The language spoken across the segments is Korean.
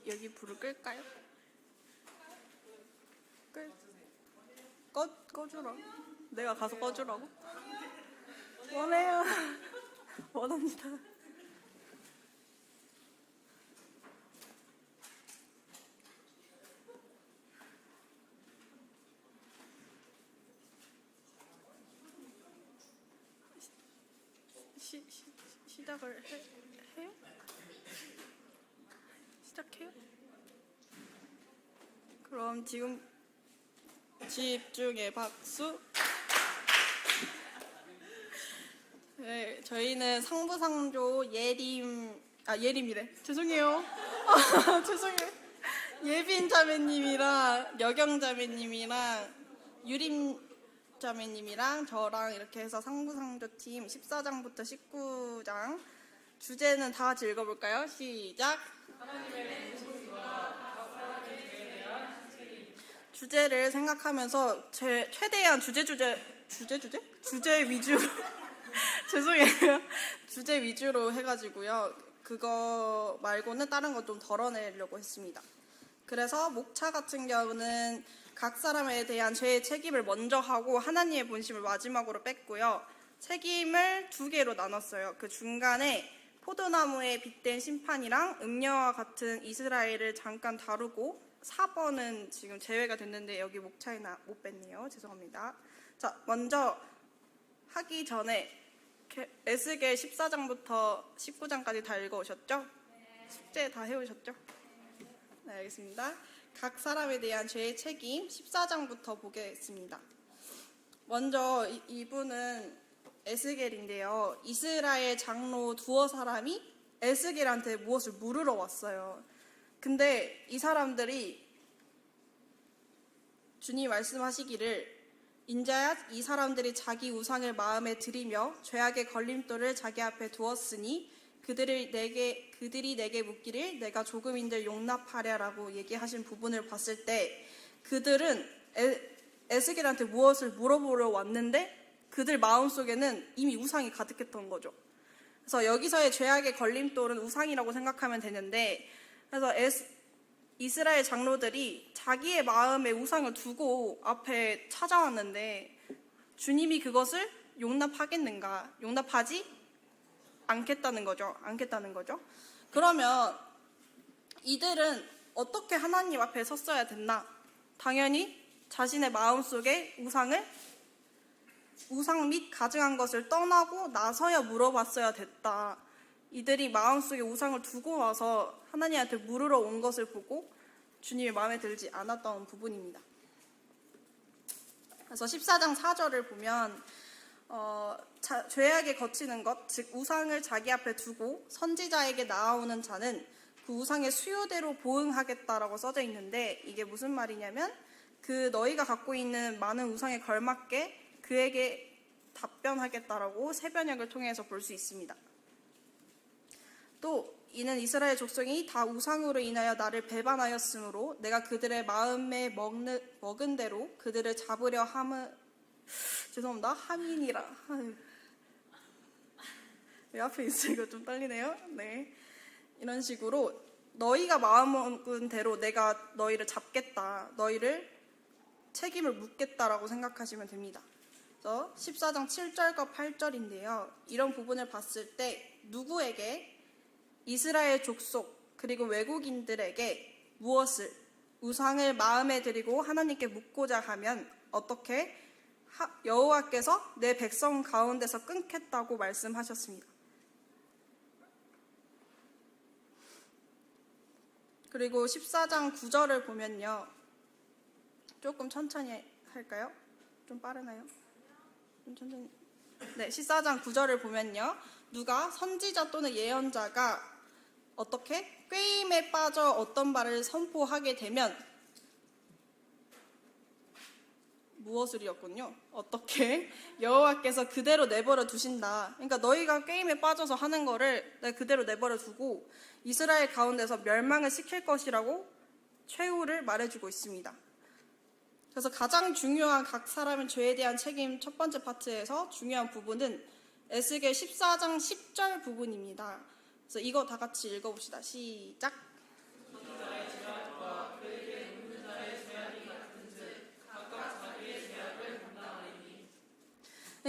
여기 불을 끌까요? 꺼주라. 내가 가서 꺼주라고? 원해요. 원합니다. 시작을 해요? 시작해요? 그럼 지금 집중의 박수. 네, 저희는 상부상조 예림이래. 죄송해요. 죄송해요. 예빈 자매님이랑 여경 자매님이랑 유림 자매님이랑 저랑 이렇게 해서 상부상조 팀 14장부터 19장 주제는 다 같이 읽어볼까요? 시작. 주제를 생각하면서 최대한 주제 위주로 죄송해요. 주제 위주로 해가지고요. 그거 말고는 다른 거 좀 덜어내려고 했습니다. 그래서 목차 같은 경우는 각 사람에 대한 죄의 책임을 먼저 하고 하나님의 본심을 마지막으로 뺐고요. 책임을 2개로 나눴어요. 그 중간에 포도나무에 빗댄 심판이랑 음녀와 같은 이스라엘을 잠깐 다루고 4번은 지금 제외가 됐는데 여기 목차에 못 뺐네요. 죄송합니다. 자, 먼저 하기 전에 에스겔 14장부터 19장까지 다 읽어오셨죠? 숙제 다 해오셨죠? 네, 알겠습니다. 각 사람에 대한 죄의 책임 14장부터 보겠습니다. 먼저 이분은 에스겔인데요. 이스라엘 장로 두어 사람이 에스겔한테 무엇을 물으러 왔어요. 근데 이 사람들이 주님 말씀하시기를 인자야 이 사람들이 자기 우상을 마음에 들이며 죄악의 걸림돌을 자기 앞에 두었으니 그들이 내게 묻기를 내가 조금인들 용납하랴라고 얘기하신 부분을 봤을 때 그들은 에스겔한테 무엇을 물어보러 왔는데 그들 마음속에는 이미 우상이 가득했던 거죠. 그래서 여기서의 죄악의 걸림돌은 우상이라고 생각하면 되는데 그래서 이스라엘 장로들이 자기의 마음에 우상을 두고 앞에 찾아왔는데 주님이 그것을 용납하겠는가? 용납하지 않겠다는 거죠. 그러면 이들은 어떻게 하나님 앞에 섰어야 됐나? 당연히 자신의 마음속에 우상 및 가증한 것을 떠나고 나서야 물어봤어야 됐다. 이들이 마음속에 우상을 두고 와서 하나님한테 물으러 온 것을 보고 주님이 마음에 들지 않았던 부분입니다. 그래서 14장 4절을 보면 죄악에 거치는 것, 즉 우상을 자기 앞에 두고 선지자에게 나아오는 자는 그 우상의 수요대로 보응하겠다라고 써져 있는데 이게 무슨 말이냐면 그 너희가 갖고 있는 많은 우상에 걸맞게 그에게 답변하겠다라고 세변역을 통해서 볼 수 있습니다. 또 이는 이스라엘 족속이 다 우상으로 인하여 나를 배반하였으므로 내가 그들의 마음에 먹은 대로 그들을 잡으려 함이니라. 왜 앞에 있으니까 좀 떨리네요. 네, 이런 식으로 너희가 마음먹은 대로 내가 너희를 잡겠다. 너희를 책임을 묻겠다라고 생각하시면 됩니다. 그래서 14장 7절과 8절인데요. 이런 부분을 봤을 때 누구에게 이스라엘 족속 그리고 외국인들에게 무엇을 우상을 마음에 들이고 하나님께 묻고자 하면 어떻게 여호와께서 내 백성 가운데서 끊겠다고 말씀하셨습니다. 그리고 14장 9절을 보면요. 조금 천천히 할까요? 좀 빠르나요? 좀 천천히. 네, 14장 9절을 보면요. 누가 선지자 또는 예언자가 어떻게 꾀임에 빠져 어떤 바를 선포하게 되면 무엇을이었군요. 어떻게 여호와께서 그대로 내버려 두신다. 그러니까 너희가 게임에 빠져서 하는 거를 내가 그대로 내버려 두고 이스라엘 가운데서 멸망을 시킬 것이라고 최후를 말해주고 있습니다. 그래서 가장 중요한 각 사람의 죄에 대한 책임 첫 번째 파트에서 중요한 부분은 에스겔 14장 10절 부분입니다. 그래서 이거 다 같이 읽어봅시다. 시작.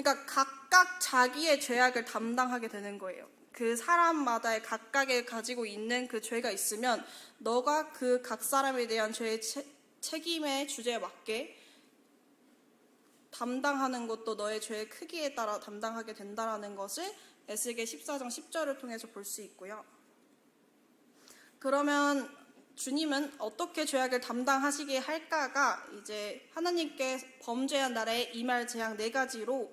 그러니까 각각 자기의 죄악을 담당하게 되는 거예요. 그 사람마다의 각각에 가지고 있는 그 죄가 있으면 너가 그 각 사람에 대한 죄의 책임의 주제에 맞게 담당하는 것도 너의 죄의 크기에 따라 담당하게 된다는 것을 에스겔 14장 10절을 통해서 볼 수 있고요. 그러면 주님은 어떻게 죄악을 담당하시게 할까가 이제 하나님께 범죄한 날에 임할 재앙 4가지로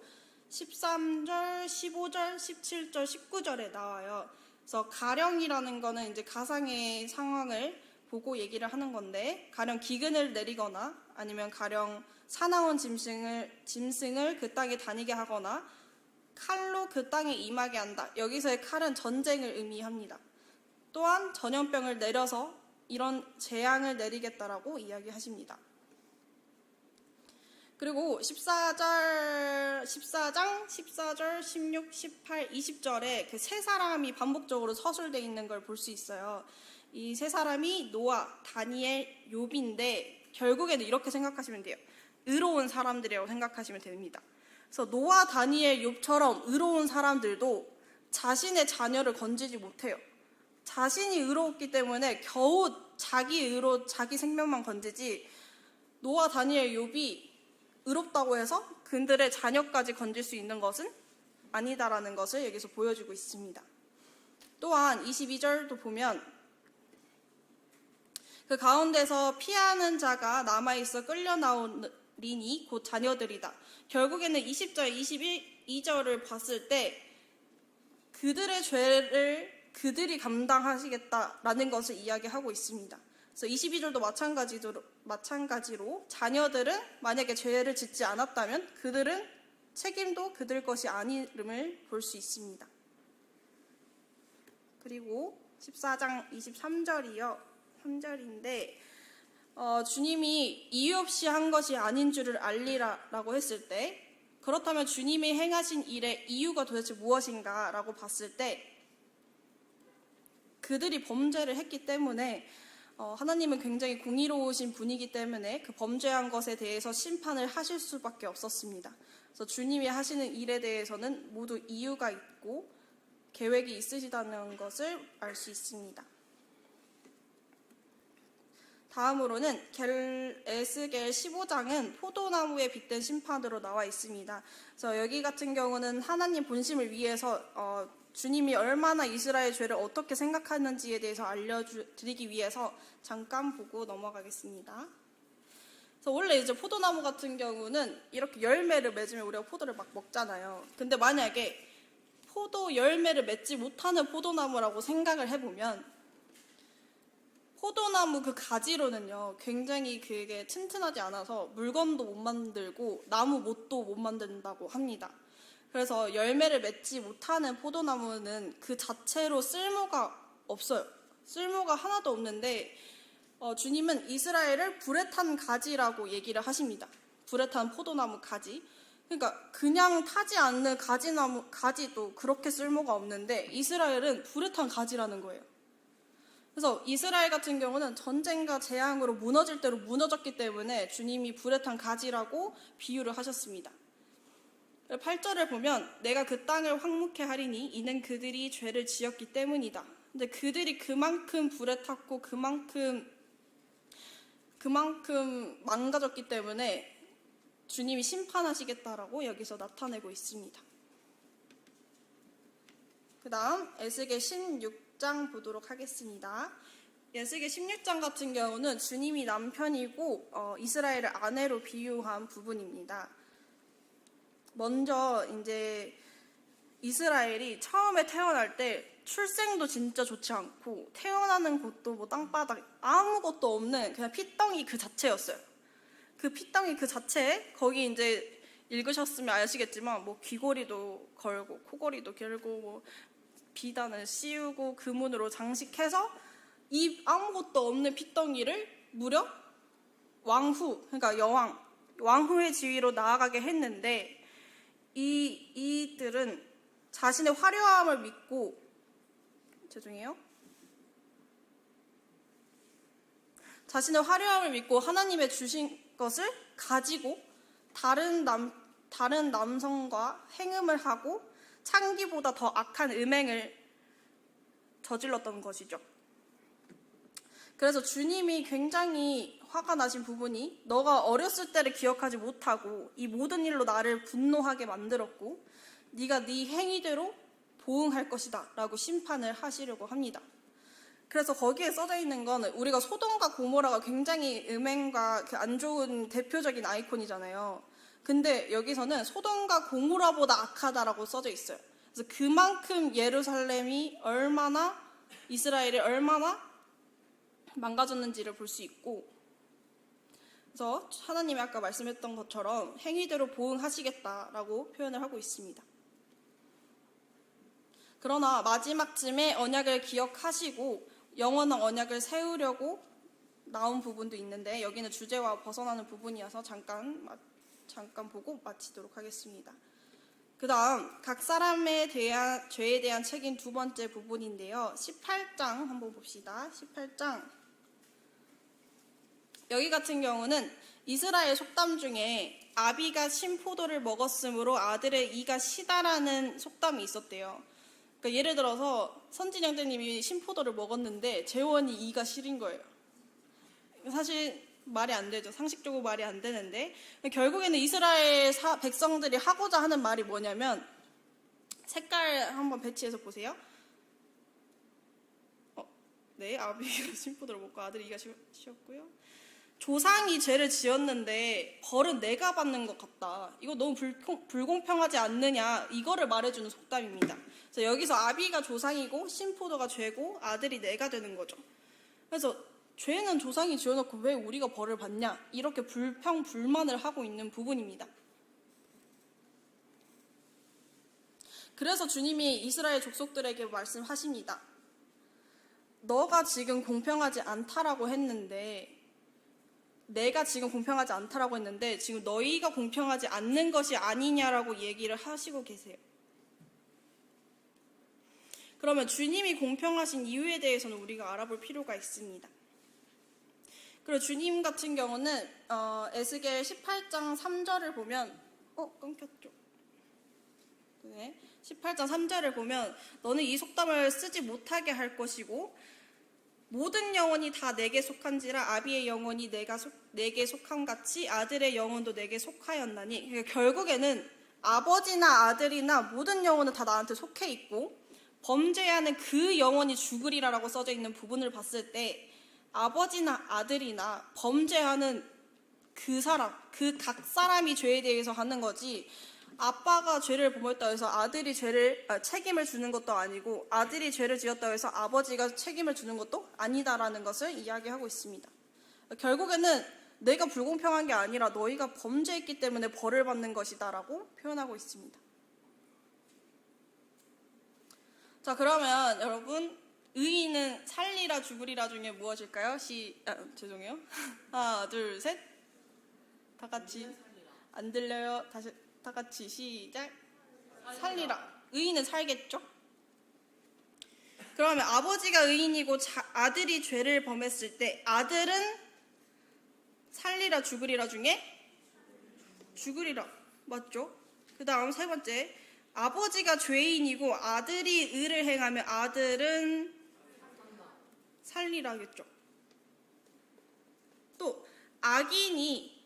13절, 15절, 17절, 19절에 나와요. 그래서 가령이라는 거는 이제 가상의 상황을 보고 얘기를 하는 건데, 가령 기근을 내리거나 아니면 가령 사나운 짐승을 그 땅에 다니게 하거나 칼로 그 땅에 임하게 한다. 여기서의 칼은 전쟁을 의미합니다. 또한 전염병을 내려서 이런 재앙을 내리겠다라고 이야기하십니다. 그리고 14장, 14절, 16, 18, 20절에 그 세 사람이 반복적으로 서술되어 있는 걸 볼 수 있어요. 이 세 사람이 노아, 다니엘, 욥인데 결국에는 이렇게 생각하시면 돼요. 의로운 사람들이라고 생각하시면 됩니다. 그래서 노아, 다니엘, 욥처럼 의로운 사람들도 자신의 자녀를 건지지 못해요. 자신이 의로웠기 때문에 겨우 자기 생명만 건지지, 노아, 다니엘, 욥이 의롭다고 해서 그들의 자녀까지 건질 수 있는 것은 아니다라는 것을 여기서 보여주고 있습니다. 또한 22절도 보면 그 가운데서 피하는 자가 남아있어 끌려 나오리니 곧 자녀들이다. 결국에는 20절, 22절을 봤을 때 그들의 죄를 그들이 감당하시겠다라는 것을 이야기하고 있습니다. 그래서 22절도 마찬가지로 자녀들은 만약에 죄를 짓지 않았다면 그들은 책임도 그들 것이 아님을 볼 수 있습니다. 그리고 14장 23절이요. 3절인데 주님이 이유 없이 한 것이 아닌 줄을 알리라라고 했을 때, 그렇다면 주님이 행하신 일의 이유가 도대체 무엇인가 라고 봤을 때 그들이 범죄를 했기 때문에 하나님은 굉장히 공의로우신 분이기 때문에 그 범죄한 것에 대해서 심판을 하실 수밖에 없었습니다. 그래서 주님이 하시는 일에 대해서는 모두 이유가 있고 계획이 있으시다는 것을 알 수 있습니다. 다음으로는 에스겔 15장은 포도나무에 빗댄 심판으로 나와 있습니다. 그래서 여기 같은 경우는 하나님 본심을 위해서 주님이 얼마나 이스라엘 죄를 어떻게 생각하는지에 대해서 알려드리기 위해서 잠깐 보고 넘어가겠습니다. 그래서 원래 이제 포도나무 같은 경우는 이렇게 열매를 맺으면 우리가 포도를 막 먹잖아요. 근데 만약에 포도 열매를 맺지 못하는 포도나무라고 생각을 해보면 포도나무 그 가지로는요 굉장히 그게 튼튼하지 않아서 물건도 못 만들고 나무 못도 못 만든다고 합니다. 그래서 열매를 맺지 못하는 포도나무는 그 자체로 쓸모가 없어요. 쓸모가 하나도 없는데 주님은 이스라엘을 불에 탄 가지라고 얘기를 하십니다. 불에 탄 포도나무 가지. 그러니까 그냥 타지 않는 가지도 그렇게 쓸모가 없는데 이스라엘은 불에 탄 가지라는 거예요. 그래서 이스라엘 같은 경우는 전쟁과 재앙으로 무너질 대로 무너졌기 때문에 주님이 불에 탄 가지라고 비유를 하셨습니다. 8절을 보면 내가 그 땅을 황무케 하리니 이는 그들이 죄를 지었기 때문이다. 근데 그들이 그만큼 불에 탔고 그만큼 망가졌기 때문에 주님이 심판하시겠다라고 여기서 나타내고 있습니다. 그 다음 에스겔 16장 보도록 하겠습니다. 에스겔 16장 같은 경우는 주님이 남편이고 이스라엘을 아내로 비유한 부분입니다. 먼저 이제 이스라엘이 처음에 태어날 때 출생도 진짜 좋지 않고 태어나는 곳도 뭐 땅바닥 아무것도 없는 그냥 피덩이 그 자체였어요. 그 피덩이 그 자체에 거기 이제 읽으셨으면 아시겠지만 뭐 귀걸이도 걸고 코걸이도 길고 뭐 비단을 씌우고 금은으로 장식해서 이 아무것도 없는 피덩이를 무려 그러니까 왕후의 지위로 나아가게 했는데 이들은 자신의 화려함을 믿고 자신의 화려함을 믿고 하나님의 주신 것을 가지고 다른 다른 남성과 행음을 하고 창기보다 더 악한 음행을 저질렀던 것이죠. 그래서 주님이 굉장히 화가 나신 부분이 너가 어렸을 때를 기억하지 못하고 이 모든 일로 나를 분노하게 만들었고 네가 네 행위대로 보응할 것이다 라고 심판을 하시려고 합니다. 그래서 거기에 써져 있는 건 우리가 소돔과 고모라가 굉장히 음행과 안 좋은 대표적인 아이콘이잖아요. 근데 여기서는 소돔과 고모라보다 악하다라고 써져 있어요. 그래서 그만큼 예루살렘이 얼마나 이스라엘이 얼마나 망가졌는지를 볼 수 있고, 그래서 하나님이 아까 말씀했던 것처럼 행위대로 보응하시겠다라고 표현을 하고 있습니다. 그러나 마지막쯤에 언약을 기억하시고 영원한 언약을 세우려고 나온 부분도 있는데 여기는 주제와 벗어나는 부분이어서 잠깐 보고 마치도록 하겠습니다. 그 다음 각 사람에 대한 죄에 대한 책임 두 번째 부분인데요. 18장 한번 봅시다. 18장 여기 같은 경우는 이스라엘 속담 중에 아비가 신포도를 먹었으므로 아들의 이가 시다라는 속담이 있었대요. 그러니까 예를 들어서 선진 형제님이 신포도를 먹었는데 재원이 이가 시린 거예요. 사실 말이 안 되죠. 상식적으로 말이 안 되는데 결국에는 이스라엘 백성들이 하고자 하는 말이 뭐냐면 색깔 한번 배치해서 보세요. 네, 아비가 신포도를 먹고 아들이 이가 시었고요. 조상이 죄를 지었는데 벌은 내가 받는 것 같다. 이거 너무 불공평하지 않느냐. 이거를 말해주는 속담입니다. 그래서 여기서 아비가 조상이고 신포도가 죄고 아들이 내가 되는 거죠. 그래서 죄는 조상이 지어놓고 왜 우리가 벌을 받냐. 이렇게 불평불만을 하고 있는 부분입니다. 그래서 주님이 이스라엘 족속들에게 말씀하십니다. 너가 지금 공평하지 않다라고 했는데 내가 지금 공평하지 않다라고 했는데 지금 너희가 공평하지 않는 것이 아니냐라고 얘기를 하시고 계세요. 그러면 주님이 공평하신 이유에 대해서는 우리가 알아볼 필요가 있습니다. 그리고 주님 같은 경우는 에스겔 18장 3절을 보면 끊겼죠. 네. 18장 3절을 보면 너는 이 속담을 쓰지 못하게 할 것이고 모든 영혼이 다 내게 속한지라 아비의 영혼이 내게 속한 같이 아들의 영혼도 내게 속하였나니. 그러니까 결국에는 아버지나 아들이나 모든 영혼은 다 나한테 속해 있고 범죄하는 그 영혼이 죽으리라라고 써져 있는 부분을 봤을 때 아버지나 아들이나 범죄하는 그 사람, 그 각 사람이 죄에 대해서 하는 거지 아빠가 죄를 범했다고 해서 아들이 책임을 주는 것도 아니고 아들이 죄를 지었다고 해서 아버지가 책임을 주는 것도 아니다라는 것을 이야기하고 있습니다. 결국에는 내가 불공평한 게 아니라 너희가 범죄했기 때문에 벌을 받는 것이다라고 표현하고 있습니다. 자, 그러면 여러분 의인은 살리라 죽으리라 중에 무엇일까요? 죄송해요. 하나, 둘, 셋. 다 같이. 안 들려요. 다시. 다 같이 시작. 살리라. 의인은 살겠죠? 그러면 아버지가 의인이고 아들이 죄를 범했을 때 아들은 살리라 죽으리라 중에 죽으리라. 맞죠? 그 다음 세 번째. 아버지가 죄인이고 아들이 의를 행하면 아들은 살리라겠죠. 또 악인이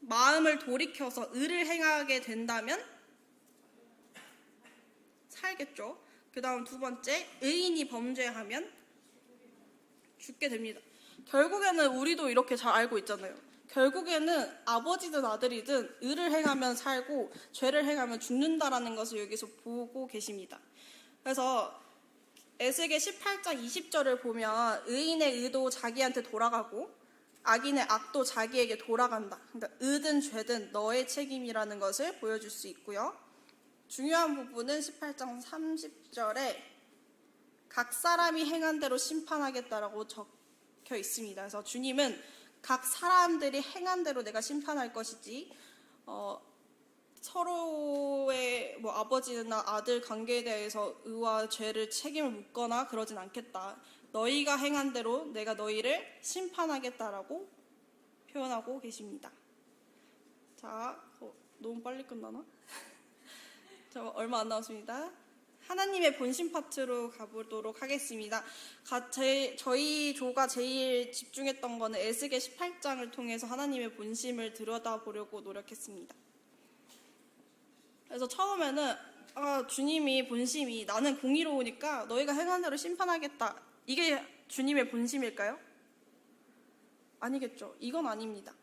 마음을 돌이켜서 의를 행하게 된다면 살겠죠. 그 다음 두 번째, 의인이 범죄하면 죽게 됩니다. 결국에는 우리도 이렇게 잘 알고 있잖아요. 결국에는 아버지든 아들이든 의를 행하면 살고 죄를 행하면 죽는다라는 것을 여기서 보고 계십니다. 그래서 에스겔 18장 20절을 보면 의인의 의도 자기한테 돌아가고 악인의 악도 자기에게 돌아간다. 그러니까 의든 죄든 너의 책임이라는 것을 보여줄 수 있고요. 중요한 부분은 18장 30절에 각 사람이 행한 대로 심판하겠다라고 적혀 있습니다. 그래서 주님은 각 사람들이 행한 대로 내가 심판할 것이지 서로의 아버지나 아들 관계에 대해서 의와 죄를 책임을 묻거나 그러진 않겠다. 너희가 행한 대로 내가 너희를 심판하겠다라고 표현하고 계십니다. 자, 너무 빨리 끝나나? 저 얼마 안 남았습니다. 하나님의 본심 파트로 가보도록 하겠습니다. 저희 조가 제일 집중했던 거는 에스겔 18장을 통해서 하나님의 본심을 들여다보려고 노력했습니다. 그래서 처음에는 주님이 본심이 나는 공의로우니까 너희가 행한 대로 심판하겠다. 이게 주님의 본심일까요? 아니겠죠. 이건 아닙니다.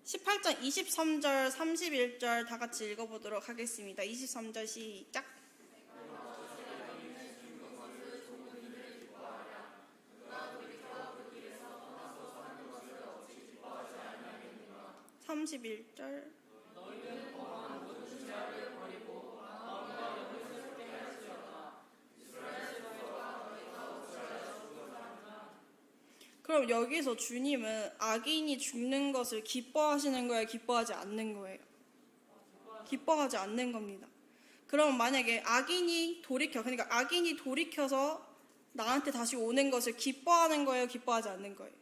18장 23절, 31절 다 같이 읽어보도록 하겠습니다. 23절 시작. (31절) 그럼 여기서 주님은 악인이 죽는 것을 기뻐하시는 거예요? 기뻐하지 않는 거예요? 기뻐하지 않는 겁니다. 그럼 만약에 그러니까 악인이 돌이켜서 나한테 다시 오는 것을 기뻐하는 거예요? 기뻐하지 않는 거예요?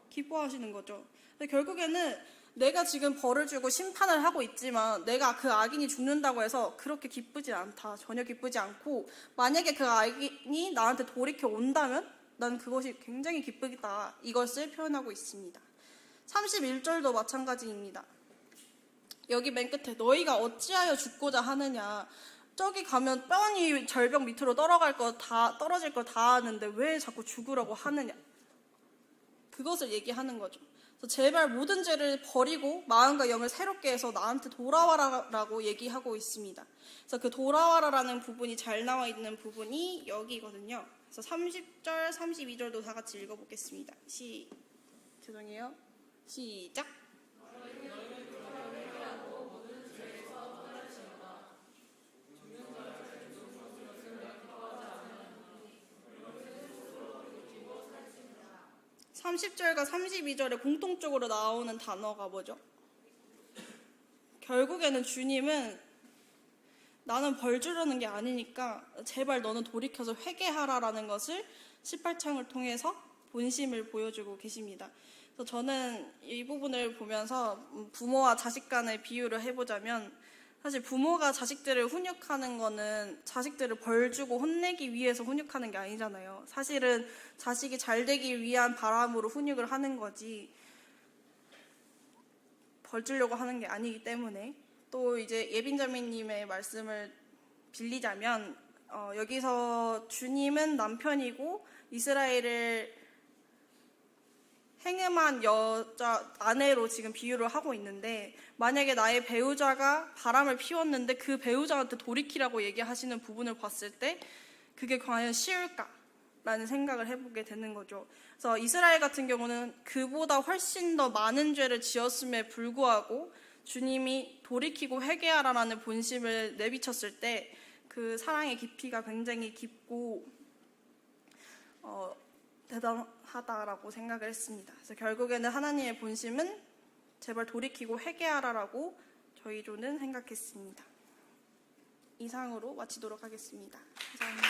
기뻐하시는 거죠. 근데 결국에는 내가 지금 벌을 주고 심판을 하고 있지만 내가 그 악인이 죽는다고 해서 그렇게 기쁘지 않다. 전혀 기쁘지 않고 만약에 그 악인이 나한테 돌이켜 온다면 난 그것이 굉장히 기쁘다. 이것을 표현하고 있습니다. 31절도 마찬가지입니다. 여기 맨 끝에 너희가 어찌하여 죽고자 하느냐. 저기 가면 뻔히 절벽 밑으로 떨어질 거 다 아는데 왜 자꾸 죽으라고 하느냐. 그것을 얘기하는 거죠. 그래서 제발 모든 죄를 버리고 마음과 영을 새롭게 해서 나한테 돌아와라라고 얘기하고 있습니다. 그래서 그 돌아와라라는 부분이 잘 나와 있는 부분이 여기거든요. 그래서 30절, 32절도 다 같이 읽어보겠습니다. 죄송해요. 시작. (30절과) (32절에) 공통적으로 나오는 단어가 뭐죠? 결국에는 주님은 나는 벌 주려는 게 아니니까 제발 너는 돌이켜서 회개하라라는 것을 18장을 통해서 본심을 보여주고 계십니다. 그래서 저는 이 부분을 보면서 부모와 자식 간의 비유를 해보자면 사실 부모가 자식들을 훈육하는 거는 자식들을 벌 주고 혼내기 위해서 훈육하는 게 아니잖아요. 사실은 자식이 잘 되기 위한 바람으로 훈육을 하는 거지 벌 주려고 하는 게 아니기 때문에. 또 이제 예빈자매님의 말씀을 빌리자면 여기서 주님은 남편이고 이스라엘을 행음한 아내로 지금 비유를 하고 있는데 만약에 나의 배우자가 바람을 피웠는데 그 배우자한테 돌이키라고 얘기하시는 부분을 봤을 때 그게 과연 쉬울까라는 생각을 해보게 되는 거죠. 그래서 이스라엘 같은 경우는 그보다 훨씬 더 많은 죄를 지었음에 불구하고 주님이 돌이키고 회개하라라는 본심을 내비쳤을 때 그 사랑의 깊이가 굉장히 깊고 대단하다라고 생각을 했습니다. 그래서 결국에는 하나님의 본심은 제발 돌이키고 회개하라라고 저희 조는 생각했습니다. 이상으로 마치도록 하겠습니다. 감사합니다.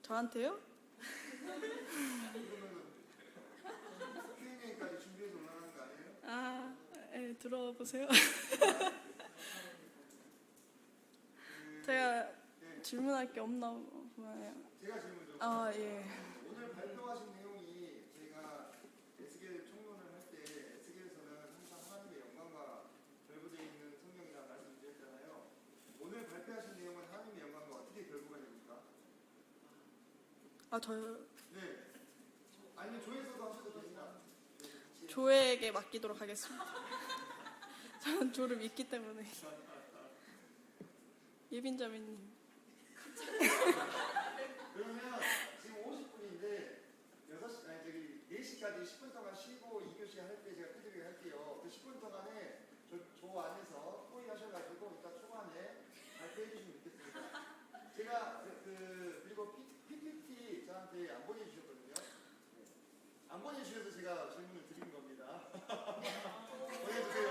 저한테요? Q&A까지 준비해서 올라가는 거 아니에요? 네, 들어보세요. 제가 질문할 게 없나 보네요. 제가 질문 좀. 예. 오늘 발표하신 내용이 제가 에스겔 총론을 할 때 에스겔에서는 항상 하나님의 영광과 결부되어 있는 성경이라는 말씀드렸잖아요. 오늘 발표하신 내용은 하나님의 영광과 어떻게 결부가 됩니까? 저요? 네. 아니면 조에서도 하셔도 됩니다. 조에게 맡기도록 하겠습니다. 저는 조를 믿기 때문에. 예빈자매님. 그러면 지금 50분인데 4시까지 10분 동안 쉬고 2교시 할 때 제가 끄집기 할게요. 그 10분 동안에 조 안에서 토의하셔가지고 이따 초반에 발표해 주시면 좋겠습니다. 제가 그리고 PPT 저한테 안 보내주셨거든요. 네. 안 보내주셔서 제가 질문을 드린 겁니다. 보내주세요.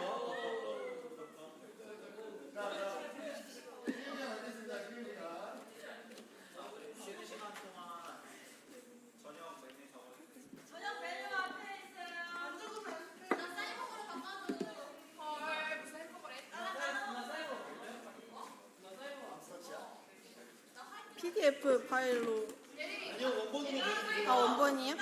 자, 김윤경 알겠습니다. 김윤경. PDF 파일로. 아니요, 원본으로 보내주세요. 아, 원본이요?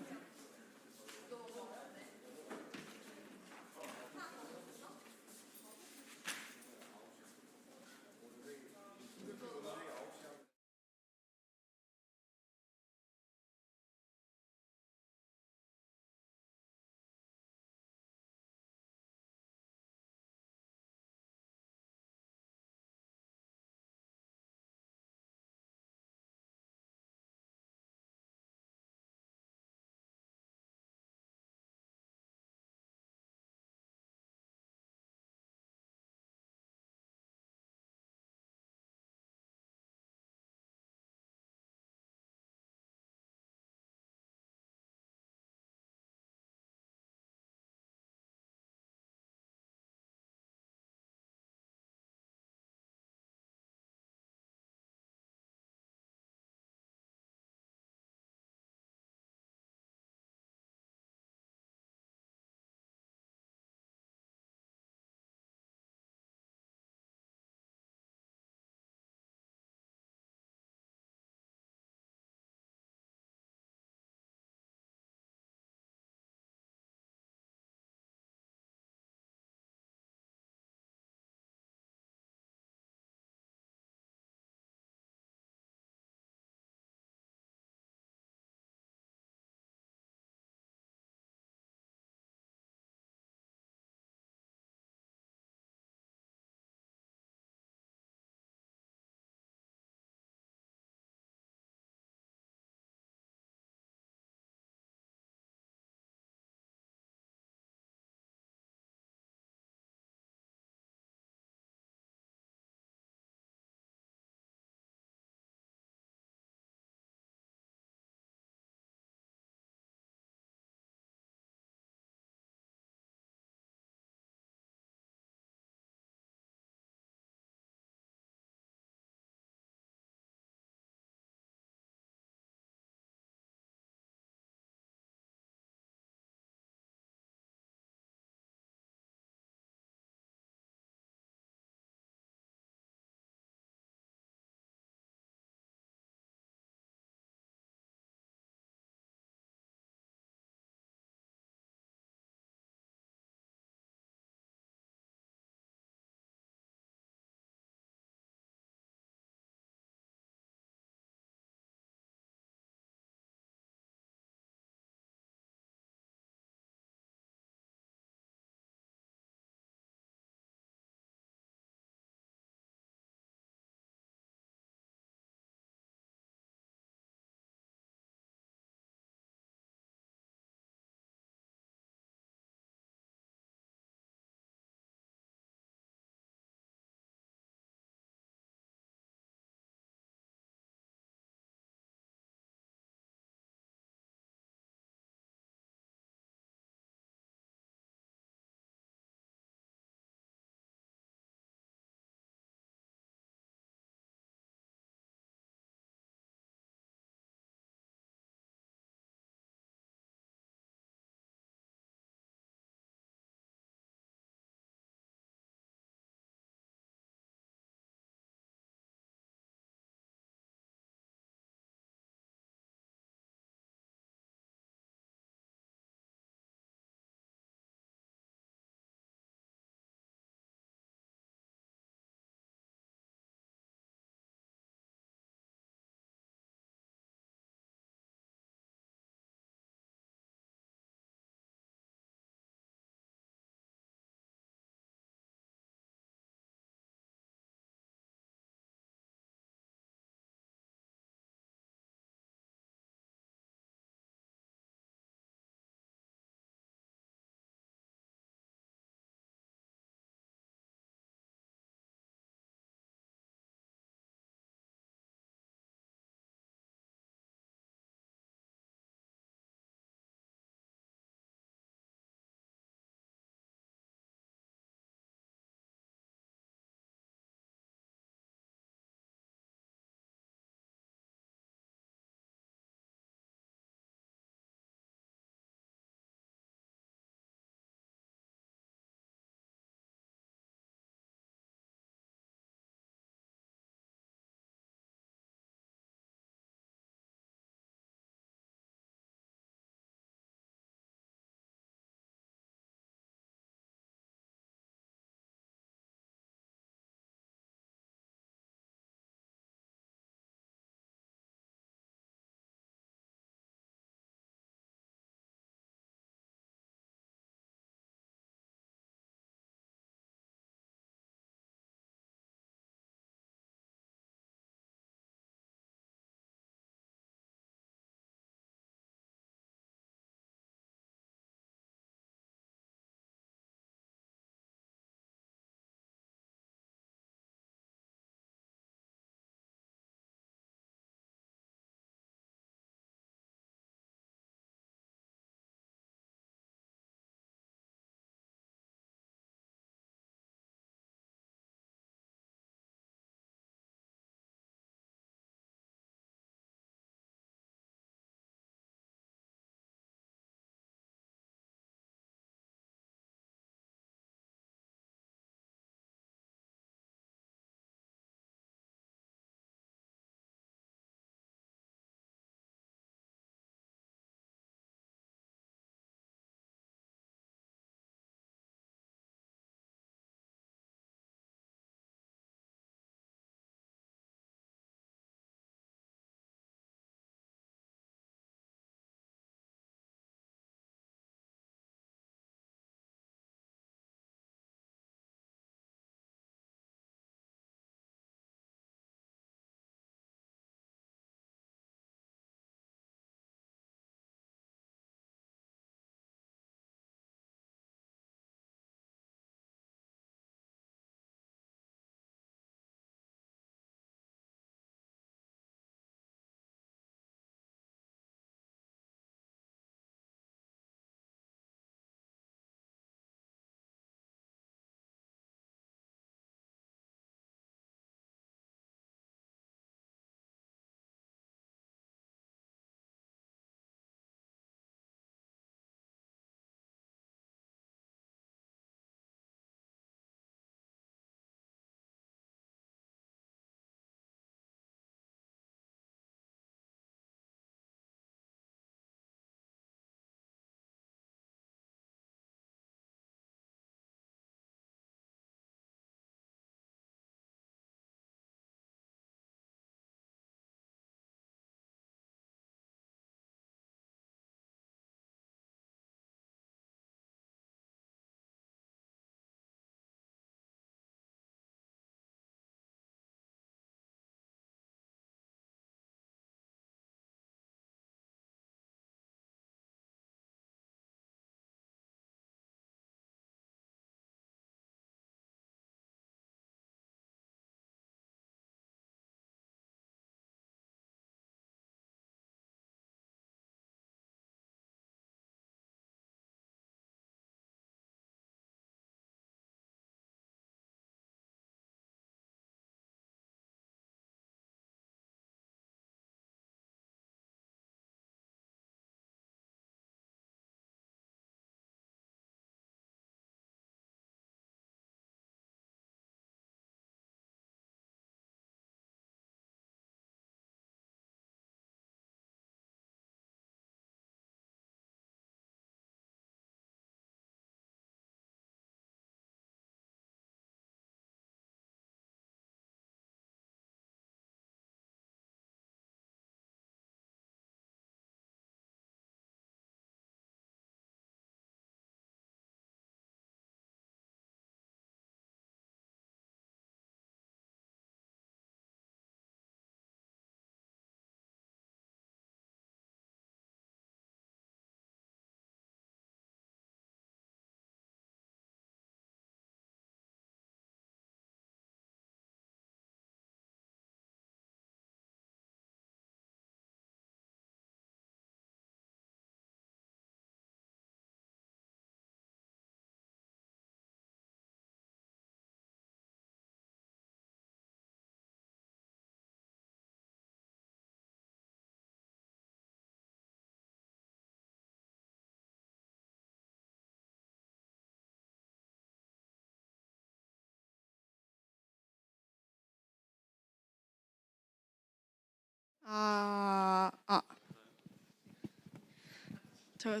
저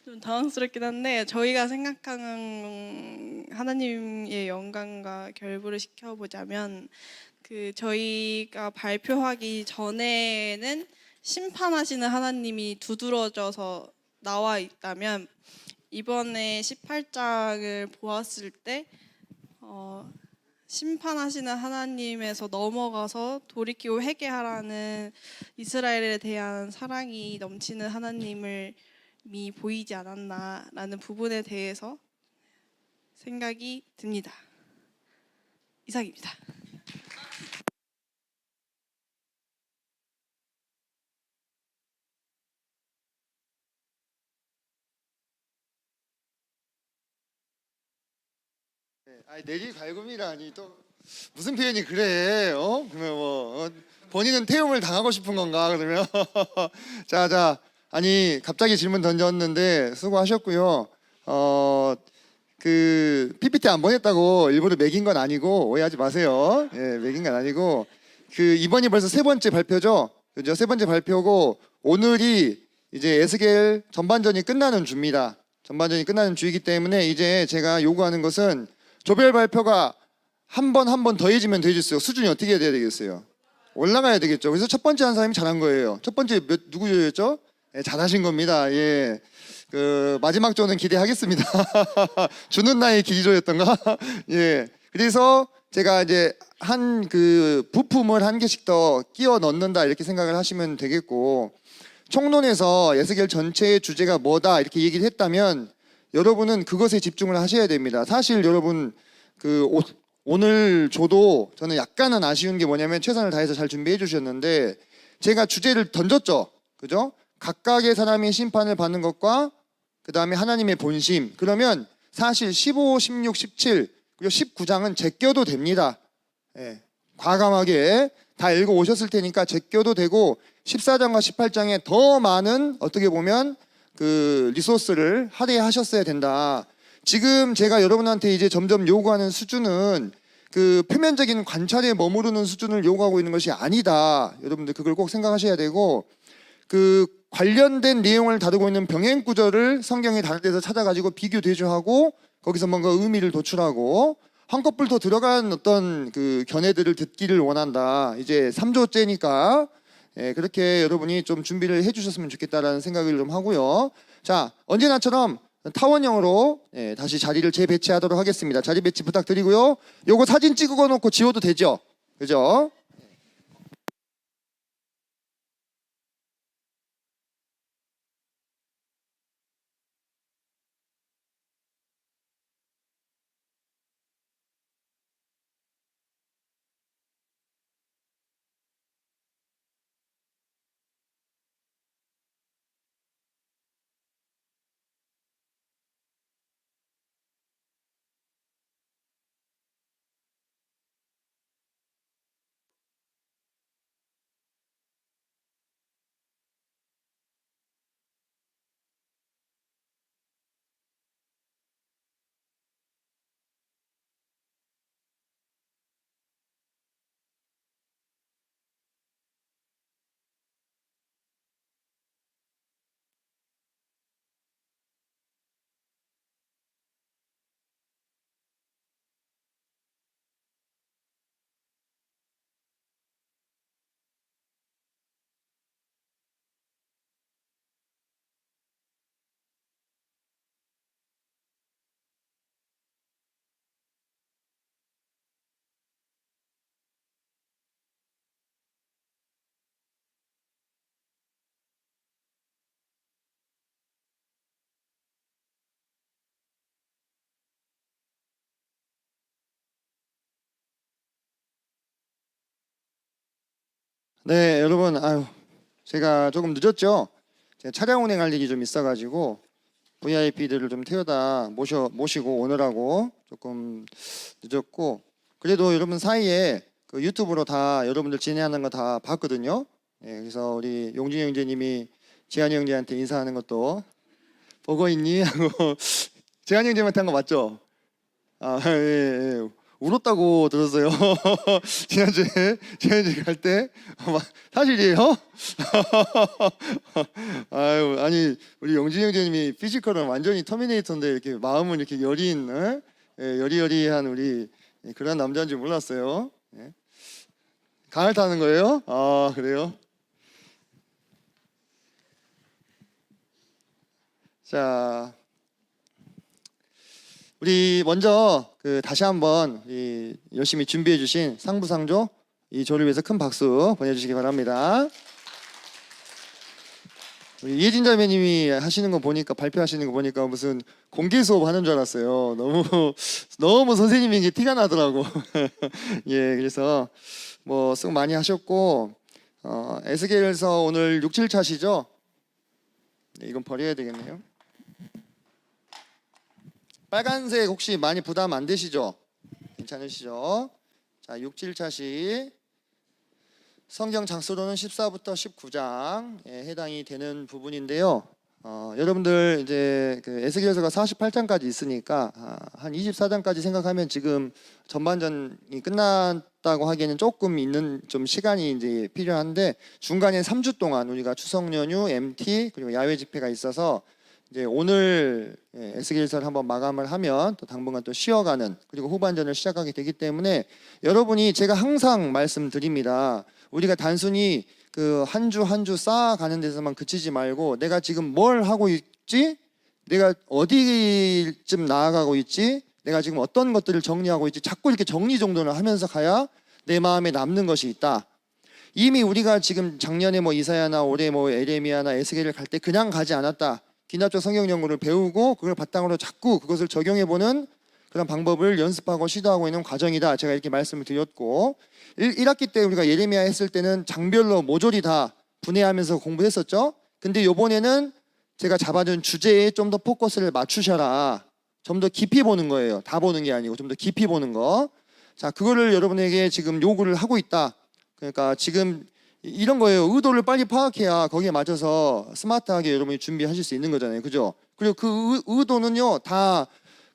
좀 당황스럽긴 한데 저희가 생각하는 하나님의 영광과 결부를 시켜보자면 저희가 발표하기 전에는 심판하시는 하나님이 두드러져서 나와 있다면 이번에 18장을 보았을 때 심판하시는 하나님에서 넘어가서 돌이키고 회개하라는 이스라엘에 대한 사랑이 넘치는 하나님을 미 보이지 않았나라는 부분에 대해서 생각이 듭니다. 이상입니다. 아니 내리 갈굼이라니 또 무슨 표현이 그래? 그러면 본인은 태움을 당하고 싶은 건가 그러면? 자, 아니 갑자기 질문 던졌는데 수고하셨고요. 그 PPT 안 보냈다고 일부러 매긴 건 아니고 오해하지 마세요. 예, 매긴 건 아니고 이번이 벌써 세 번째 발표죠. 그죠? 세 번째 발표고 오늘이 이제 에스겔 전반전이 끝나는 주입니다. 전반전이 끝나는 주이기 때문에 이제 제가 요구하는 것은 조별 발표가 한 번 더해지면 되겠어요. 수준이 어떻게 돼야 되겠어요? 올라가야 되겠죠. 그래서 첫 번째 한 사람이 잘한 거예요. 첫 번째 누구였죠? 예, 잘하신 겁니다. 예, 마지막 조는 기대하겠습니다. 주는 나의 기조였던가? 예, 그래서 제가 이제 부품을 한 개씩 더 끼워 넣는다 이렇게 생각을 하시면 되겠고, 총론에서 에스겔 전체의 주제가 뭐다 이렇게 얘기를 했다면 여러분은 그것에 집중을 하셔야 됩니다. 사실 여러분 오늘 저도 저는 약간은 아쉬운 게 뭐냐면 최선을 다해서 잘 준비해 주셨는데 제가 주제를 던졌죠. 그죠? 각각의 사람이 심판을 받는 것과 그 다음에 하나님의 본심. 그러면 사실 15, 16, 17 그리고 19장은 제껴도 됩니다. 예, 과감하게 다 읽어 오셨을 테니까 제껴도 되고 14장과 18장에 더 많은 어떻게 보면 리소스를 할애하셨어야 된다. 지금 제가 여러분한테 이제 점점 요구하는 수준은 표면적인 관찰에 머무르는 수준을 요구하고 있는 것이 아니다. 여러분들 그걸 꼭 생각하셔야 되고 관련된 내용을 다루고 있는 병행 구절을 성경의 다른 데서 찾아가지고 비교 대조하고 거기서 뭔가 의미를 도출하고 한꺼풀 더 들어간 어떤 견해들을 듣기를 원한다. 이제 3조째니까 예, 그렇게 여러분이 좀 준비를 해주셨으면 좋겠다라는 생각을 좀 하고요. 자, 언제나처럼 타원형으로 예, 다시 자리를 재배치하도록 하겠습니다. 자리 배치 부탁드리고요. 요거 사진 찍어 놓고 지워도 되죠? 그죠? 네, 여러분, 제가 조금 늦었죠? 제가 차량 운행할 일이 좀 있어가지고 VIP들을 좀 태워다 모시고 오느라고 조금 늦었고, 그래도 여러분 사이에 유튜브로 다 여러분들 진행하는 거 다 봤거든요. 예, 그래서 우리 용진이 형제님이 재한이 형제한테 인사하는 것도 보고 있니? 하고 재한이 형제한테 한 거 맞죠? 예. 울었다고 들었어요. 지난주에 갈 때 사실이에요? 아유, 아니 우리 영진이 형제님이 피지컬은 완전히 터미네이터인데 이렇게 마음은 이렇게 여린, 여리여리한 우리 그런 남자인 줄 몰랐어요. 강을 타는 거예요? 아, 그래요? 자, 우리 먼저 다시 한번 열심히 준비해주신 상부상조 이 조를 위해서 큰 박수 보내주시기 바랍니다. 우리 이혜진 자매님이 하시는 거 보니까, 발표하시는 거 보니까 무슨 공개 수업 하는 줄 알았어요. 너무 선생님인 게 티가 나더라고. 예, 그래서 뭐 수고 많이 하셨고, 에스겔서 오늘 6, 7차시죠? 네, 이건 버려야 되겠네요. 빨간색 혹시 많이 부담 안 되시죠? 괜찮으시죠? 자, 6, 7차시 성경 장수로는 14부터 19장에 해당이 되는 부분인데요. 여러분들 이제 에스겔서가 48장까지 있으니까 한 24장까지 생각하면 지금 전반전이 끝났다고 하기에는 조금 있는 좀 시간이 이제 필요한데, 중간에 3주 동안 우리가 추석 연휴, MT 그리고 야외 집회가 있어서 이제 오늘 에스겔서를 한번 마감을 하면 또 당분간 또 쉬어가는, 그리고 후반전을 시작하게 되기 때문에 여러분이, 제가 항상 말씀드립니다. 우리가 단순히 한 주 한 주 쌓아가는 데서만 그치지 말고, 내가 지금 뭘 하고 있지? 내가 어디쯤 나아가고 있지? 내가 지금 어떤 것들을 정리하고 있지? 자꾸 이렇게 정리정돈을 하면서 가야 내 마음에 남는 것이 있다. 이미 우리가 지금 작년에 뭐 이사야나 올해 뭐 에레미야나 에스겔을 갈 때 그냥 가지 않았다. 기납적 성경 연구를 배우고 그걸 바탕으로 자꾸 그것을 적용해보는 그런 방법을 연습하고 시도하고 있는 과정이다. 제가 이렇게 말씀을 드렸고, 1학기 때 우리가 예레미야 했을 때는 장별로 모조리 다 분해하면서 공부했었죠. 근데 이번에는 제가 잡아준 주제에 좀 더 포커스를 맞추셔라. 좀 더 깊이 보는 거예요. 다 보는 게 아니고 좀 더 깊이 보는 거. 자, 그거를 여러분에게 지금 요구를 하고 있다. 그러니까 지금 이런 거예요. 의도를 빨리 파악해야 거기에 맞춰서 스마트하게 여러분이 준비하실 수 있는 거잖아요. 그죠? 그리고 그 의도는요, 다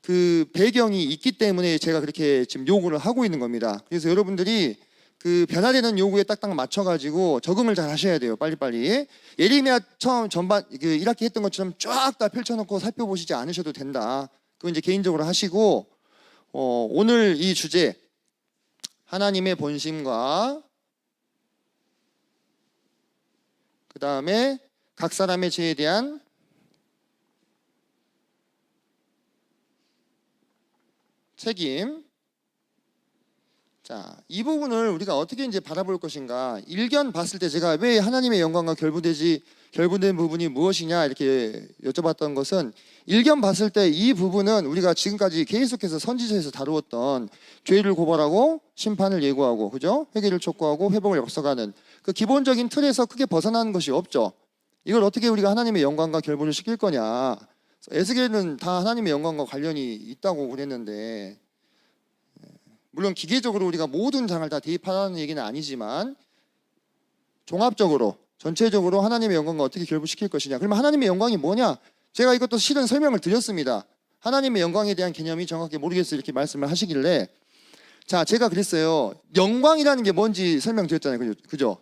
그 배경이 있기 때문에 제가 그렇게 지금 요구를 하고 있는 겁니다. 그래서 여러분들이 그 변화되는 요구에 딱딱 맞춰가지고 적응을 잘 하셔야 돼요. 빨리빨리. 예레미야 처음 전반 1학기 했던 것처럼 쫙 다 펼쳐놓고 살펴보시지 않으셔도 된다. 그건 이제 개인적으로 하시고, 오늘 이 주제, 하나님의 본심과 그 다음에 각 사람의 죄에 대한 책임. 자, 이 부분을 우리가 어떻게 이제 바라볼 것인가. 일견 봤을 때 제가 왜 하나님의 영광과 결부된 부분이 무엇이냐 이렇게 여쭤봤던 것은, 일견 봤을 때 이 부분은 우리가 지금까지 계속해서 선지서에서 다루었던 죄를 고발하고 심판을 예고하고, 그죠? 회개를 촉구하고 회복을 역서가는 그 기본적인 틀에서 크게 벗어나는 것이 없죠. 이걸 어떻게 우리가 하나님의 영광과 결부를 시킬 거냐. 에스겔은 다 하나님의 영광과 관련이 있다고 그랬는데, 물론 기계적으로 우리가 모든 장을 다 대입하라는 얘기는 아니지만, 종합적으로 전체적으로 하나님의 영광과 어떻게 결부시킬 것이냐. 그러면 하나님의 영광이 뭐냐? 제가 이것도 실은 설명을 드렸습니다. 하나님의 영광에 대한 개념이 정확히 모르겠어요 이렇게 말씀을 하시길래, 자, 제가 그랬어요. 영광이라는 게 뭔지 설명드렸잖아요. 그죠?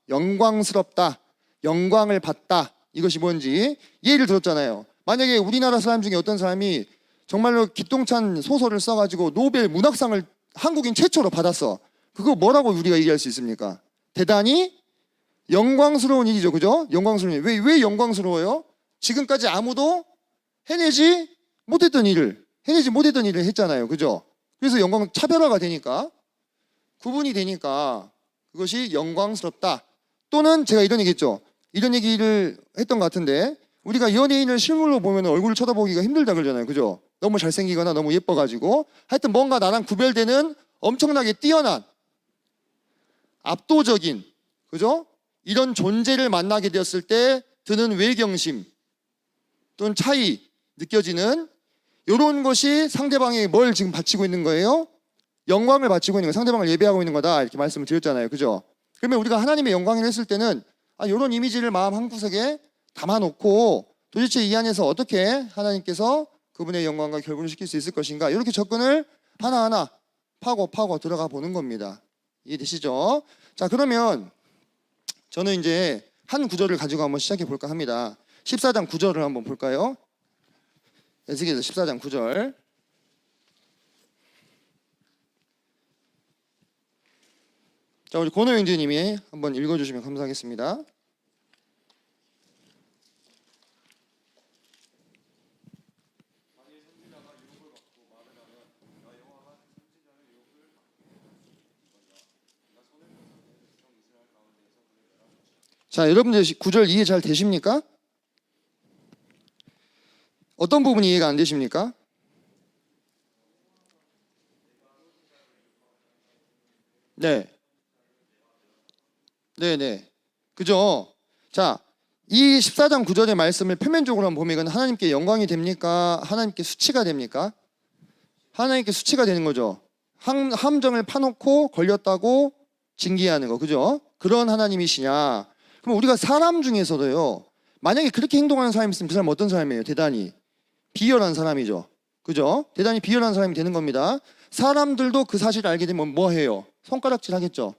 영광스럽다, 영광을 받다, 이것이 뭔지 예를 들었잖아요. 만약에 우리나라 사람 중에 어떤 사람이 정말로 기똥찬 소설을 써가지고 노벨 문학상을 한국인 최초로 받았어. 그거 뭐라고 우리가 얘기할 수 있습니까? 대단히 영광스러운 일이죠. 그죠? 영광스러운 일. 왜 영광스러워요? 지금까지 아무도 해내지 못했던 일을 했잖아요. 그죠? 그래서 영광, 차별화가 되니까, 구분이 되니까 그것이 영광스럽다. 또는 제가 이런 얘기 했죠. 이런 얘기를 했던 것 같은데, 우리가 연예인을 실물로 보면 얼굴을 쳐다보기가 힘들다 그러잖아요. 그죠? 너무 잘생기거나 너무 예뻐가지고, 하여튼 뭔가 나랑 구별되는 엄청나게 뛰어난, 압도적인, 그죠? 이런 존재를 만나게 되었을 때 드는 외경심 또는 차이, 느껴지는 이런 것이 상대방이 뭘 지금 바치고 있는 거예요? 영광을 바치고 있는 거예요. 상대방을 예배하고 있는 거다 이렇게 말씀을 드렸잖아요. 그죠? 그러면 우리가 하나님의 영광을 했을 때는 이런 이미지를 마음 한구석에 담아놓고, 도대체 이 안에서 어떻게 하나님께서 그분의 영광과 결부를 시킬 수 있을 것인가, 이렇게 접근을 하나하나 파고 들어가 보는 겁니다. 이해되시죠? 자, 그러면 저는 이제 한 구절을 가지고 한번 시작해 볼까 합니다. 14장 9절을 한번 볼까요? 에스겔서 14장 9절. 자, 우리 권호영주님이 한번 읽어주시면 감사하겠습니다. 자, 여러분들 9절 이해 잘 되십니까? 어떤 부분이 이해가 안 되십니까? 네. 네네. 그죠? 자, 이 14장 9절의 말씀을 표면적으로 한번 보면 이건 하나님께 영광이 됩니까? 하나님께 수치가 됩니까? 하나님께 수치가 되는 거죠. 함정을 파놓고 걸렸다고 징계하는 거. 그죠? 그런 하나님이시냐? 그럼 우리가 사람 중에서도요, 만약에 그렇게 행동하는 사람이 있으면 그 사람 어떤 사람이에요? 대단히 비열한 사람이죠. 그죠? 대단히 비열한 사람이 되는 겁니다. 사람들도 그 사실을 알게 되면 뭐 해요? 손가락질 하겠죠.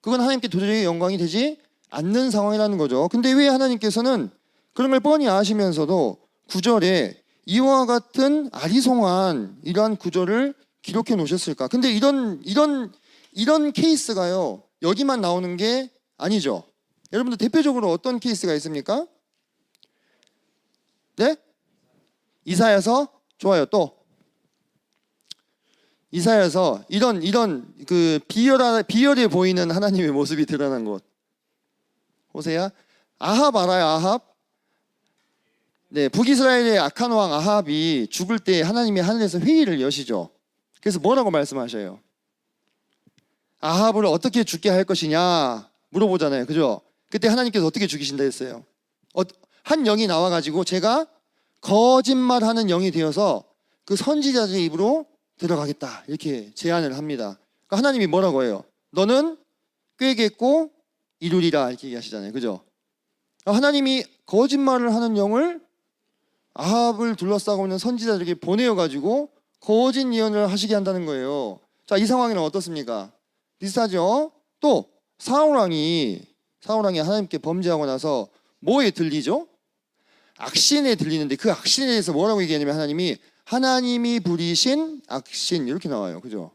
그건 하나님께 도저히 영광이 되지 않는 상황이라는 거죠. 근데 왜 하나님께서는 그런 걸 뻔히 아시면서도 9절에 이와 같은 아리송한 이러한 구절을 기록해 놓으셨을까? 근데 이런 케이스가요, 여기만 나오는 게 아니죠. 여러분들 대표적으로 어떤 케이스가 있습니까? 네? 이사야서? 좋아요. 또 이사야서 이런 그 비열해 보이는 하나님의 모습이 드러난 곳. 호세아? 아합 알아요? 아합? 네, 북이스라엘의 악한 왕 아합이 죽을 때 하나님이 하늘에서 회의를 여시죠. 그래서 뭐라고 말씀하셔요? 아합을 어떻게 죽게 할 것이냐 물어보잖아요. 그죠? 그때 하나님께서 어떻게 죽이신다 했어요? 한 영이 나와가지고 제가 거짓말하는 영이 되어서 그 선지자들의 입으로 들어가겠다 이렇게 제안을 합니다. 그러니까 하나님이 뭐라고 해요? 너는 꾀겠고 이루리라 이렇게 얘기하시잖아요. 그죠? 하나님이 거짓말을 하는 영을 아합을 둘러싸고 있는 선지자들에게 보내어가지고 거짓 예언을 하시게 한다는 거예요. 자, 이 상황에는 어떻습니까? 비슷하죠? 또 사울왕이 하나님께 범죄하고 나서 뭐에 들리죠? 악신에 들리는데 그 악신에 대해서 뭐라고 얘기하냐면 하나님이 부리신 악신 이렇게 나와요. 그죠?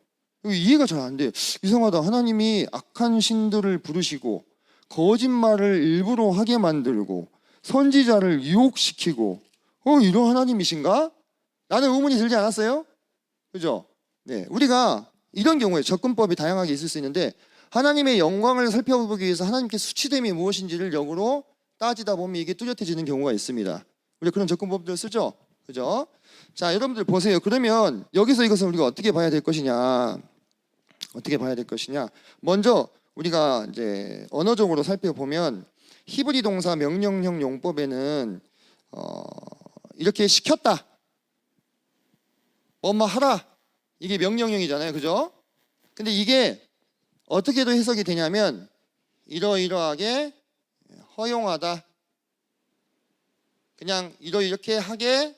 이해가 잘 안 돼. 이상하다. 하나님이 악한 신들을 부르시고 거짓말을 일부러 하게 만들고 선지자를 유혹시키고 이런 하나님이신가? 라는 의문이 들지 않았어요? 그죠? 네, 우리가 이런 경우에 접근법이 다양하게 있을 수 있는데 하나님의 영광을 살펴보기 위해서 하나님께 수치됨이 무엇인지를 역으로 따지다 보면 이게 뚜렷해지는 경우가 있습니다. 우리가 그런 접근법들을 쓰죠? 그죠? 자, 여러분들 보세요. 그러면 여기서 이것을 우리가 어떻게 봐야 될 것이냐? 먼저 우리가 이제 언어적으로 살펴보면 히브리 동사 명령형 용법에는 이렇게 시켰다, 뭐뭐 하라, 이게 명령형이잖아요. 그죠? 근데 이게 어떻게도 해석이 되냐면 이러이러하게 허용하다, 그냥 이렇게 하게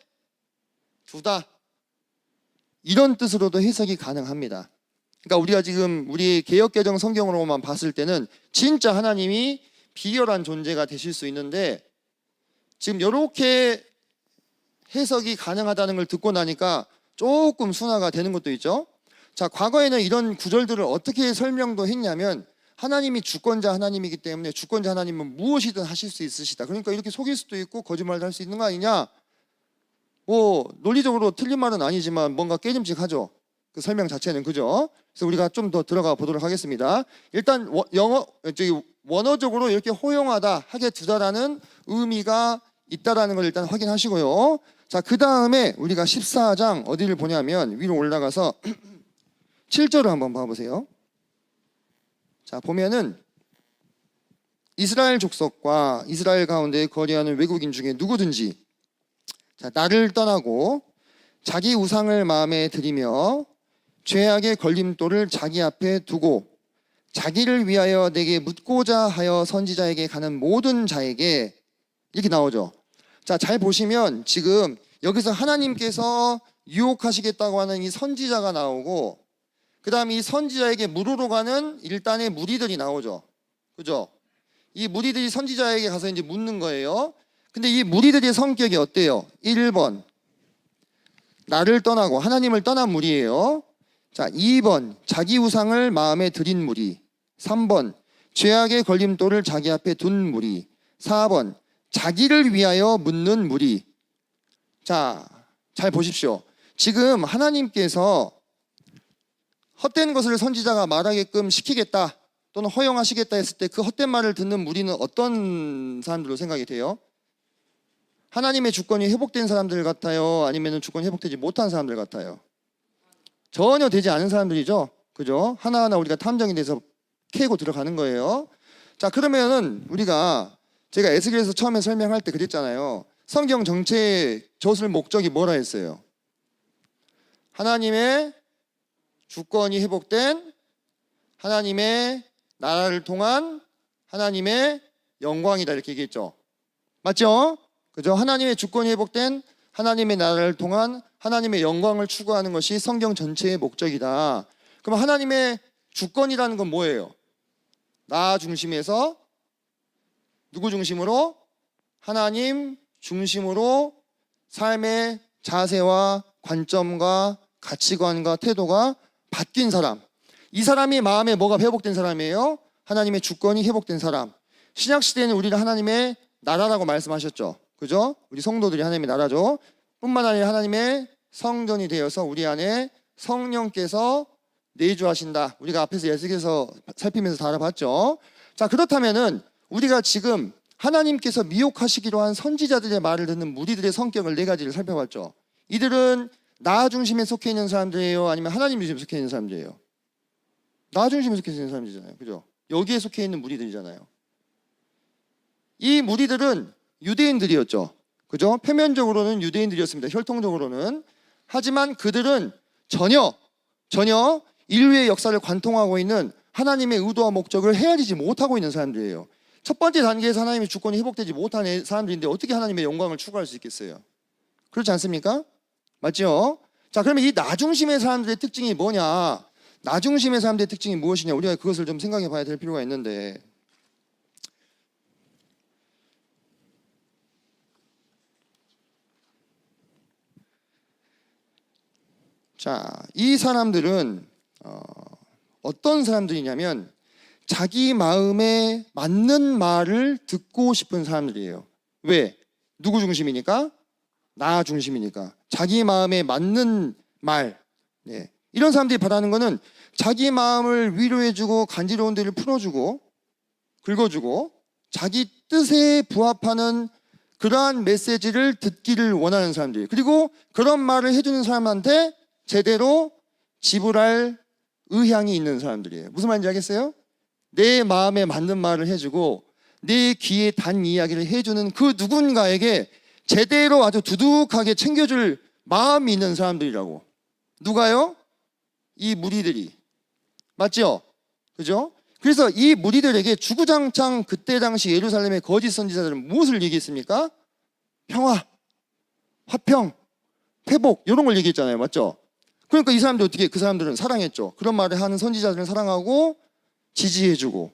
두다, 이런 뜻으로도 해석이 가능합니다. 그러니까 우리가 지금 우리 개역개정 성경으로만 봤을 때는 진짜 하나님이 비열한 존재가 되실 수 있는데 지금 이렇게 해석이 가능하다는 걸 듣고 나니까 조금 순화가 되는 것도 있죠. 자, 과거에는 이런 구절들을 어떻게 설명도 했냐면 하나님이 주권자 하나님이기 때문에 주권자 하나님은 무엇이든 하실 수 있으시다. 그러니까 이렇게 속일 수도 있고 거짓말도 할 수 있는 거 아니냐? 뭐 논리적으로 틀린 말은 아니지만 뭔가 깨짐직하죠. 그 설명 자체는. 그죠? 그래서 우리가 좀 더 들어가 보도록 하겠습니다. 일단 원어적으로 이렇게 허용하다, 하게 두다라는 의미가 있다라는 걸 일단 확인하시고요. 자, 그 다음에 우리가 14장 어디를 보냐면 위로 올라가서 7절을 한번 봐보세요. 자, 보면은 이스라엘 족속과 이스라엘 가운데 거리하는 외국인 중에 누구든지 나를 떠나고 자기 우상을 마음에 들이며 죄악의 걸림돌을 자기 앞에 두고 자기를 위하여 내게 묻고자 하여 선지자에게 가는 모든 자에게, 이렇게 나오죠. 자, 잘 보시면 지금 여기서 하나님께서 유혹하시겠다고 하는 이 선지자가 나오고 그 다음에 이 선지자에게 물으러 가는 일단의 무리들이 나오죠. 그죠? 이 무리들이 선지자에게 가서 이제 묻는 거예요. 근데 이 무리들의 성격이 어때요? 1번, 나를 떠나고 하나님을 떠난 무리예요. 자, 2번, 자기 우상을 마음에 들인 무리. 3번, 죄악의 걸림돌을 자기 앞에 둔 무리. 4번, 자기를 위하여 묻는 무리. 자, 잘 보십시오. 지금 하나님께서 헛된 것을 선지자가 말하게끔 시키겠다 또는 허용하시겠다 했을 때 그 헛된 말을 듣는 무리는 어떤 사람들로 생각이 돼요? 하나님의 주권이 회복된 사람들 같아요? 아니면 주권이 회복되지 못한 사람들 같아요? 전혀 되지 않은 사람들이죠. 그죠? 하나하나 우리가 탐정이 돼서 캐고 들어가는 거예요. 자, 그러면은 우리가 제가 에스겔에서 처음에 설명할 때 그랬잖아요. 성경 전체의 저술 목적이 뭐라 했어요? 하나님의 주권이 회복된 하나님의 나라를 통한 하나님의 영광이다 이렇게 얘기했죠. 맞죠? 그죠? 하나님의 주권이 회복된 하나님의 나라를 통한 하나님의 영광을 추구하는 것이 성경 전체의 목적이다. 그럼 하나님의 주권이라는 건 뭐예요? 나 중심에서 누구 중심으로? 하나님 중심으로 삶의 자세와 관점과 가치관과 태도가 바뀐 사람. 이 사람이 마음에 뭐가 회복된 사람이에요? 하나님의 주권이 회복된 사람. 신약시대에는 우리를 하나님의 나라라고 말씀하셨죠. 그죠? 우리 성도들이 하나님의 나라죠. 뿐만 아니라 하나님의 성전이 되어서 우리 안에 성령께서 내주하신다. 우리가 앞에서 예수께서 살피면서 다 알아봤죠. 자, 그렇다면은 우리가 지금 하나님께서 미혹하시기로 한 선지자들의 말을 듣는 무리들의 성격을 4가지를 살펴봤죠. 이들은 나 중심에 속해 있는 사람들이에요? 아니면 하나님 중심에 속해 있는 사람들이에요? 나 중심에 속해 있는 사람들이잖아요. 그죠? 여기에 속해 있는 무리들이잖아요. 이 무리들은 유대인들이었죠. 그죠? 표면적으로는 유대인들이었습니다. 혈통적으로는. 하지만 그들은 전혀 인류의 역사를 관통하고 있는 하나님의 의도와 목적을 헤아리지 못하고 있는 사람들이에요. 첫 번째 단계에서 하나님의 주권이 회복되지 못한 사람들인데 어떻게 하나님의 영광을 추구할 수 있겠어요? 그렇지 않습니까? 맞죠? 자, 그러면 이 나 중심의 사람들의 특징이 뭐냐? 나 중심의 사람들의 특징이 무엇이냐? 우리가 그것을 좀 생각해 봐야 될 필요가 있는데, 자, 이 사람들은 어떤 사람들이냐면 자기 마음에 맞는 말을 듣고 싶은 사람들이에요. 왜? 누구 중심이니까? 나 중심이니까. 자기 마음에 맞는 말. 네. 이런 사람들이 바라는 거는 자기 마음을 위로해주고 간지러운 데를 풀어주고 긁어주고 자기 뜻에 부합하는 그러한 메시지를 듣기를 원하는 사람들이에요. 그리고 그런 말을 해주는 사람한테 제대로 지불할 의향이 있는 사람들이에요. 무슨 말인지 알겠어요? 내 마음에 맞는 말을 해주고 내 귀에 단 이야기를 해주는 그 누군가에게 제대로 아주 두둑하게 챙겨줄 마음이 있는 사람들이라고. 누가요? 이 무리들이. 맞죠? 그죠? 그래서 이 무리들에게 주구장창 그때 당시 예루살렘의 거짓 선지자들은 무엇을 얘기했습니까? 평화, 화평, 회복 이런 걸 얘기했잖아요. 맞죠? 그러니까 이 사람들 어떻게 그 사람들은 사랑했죠. 그런 말을 하는 선지자들은 사랑하고 지지해주고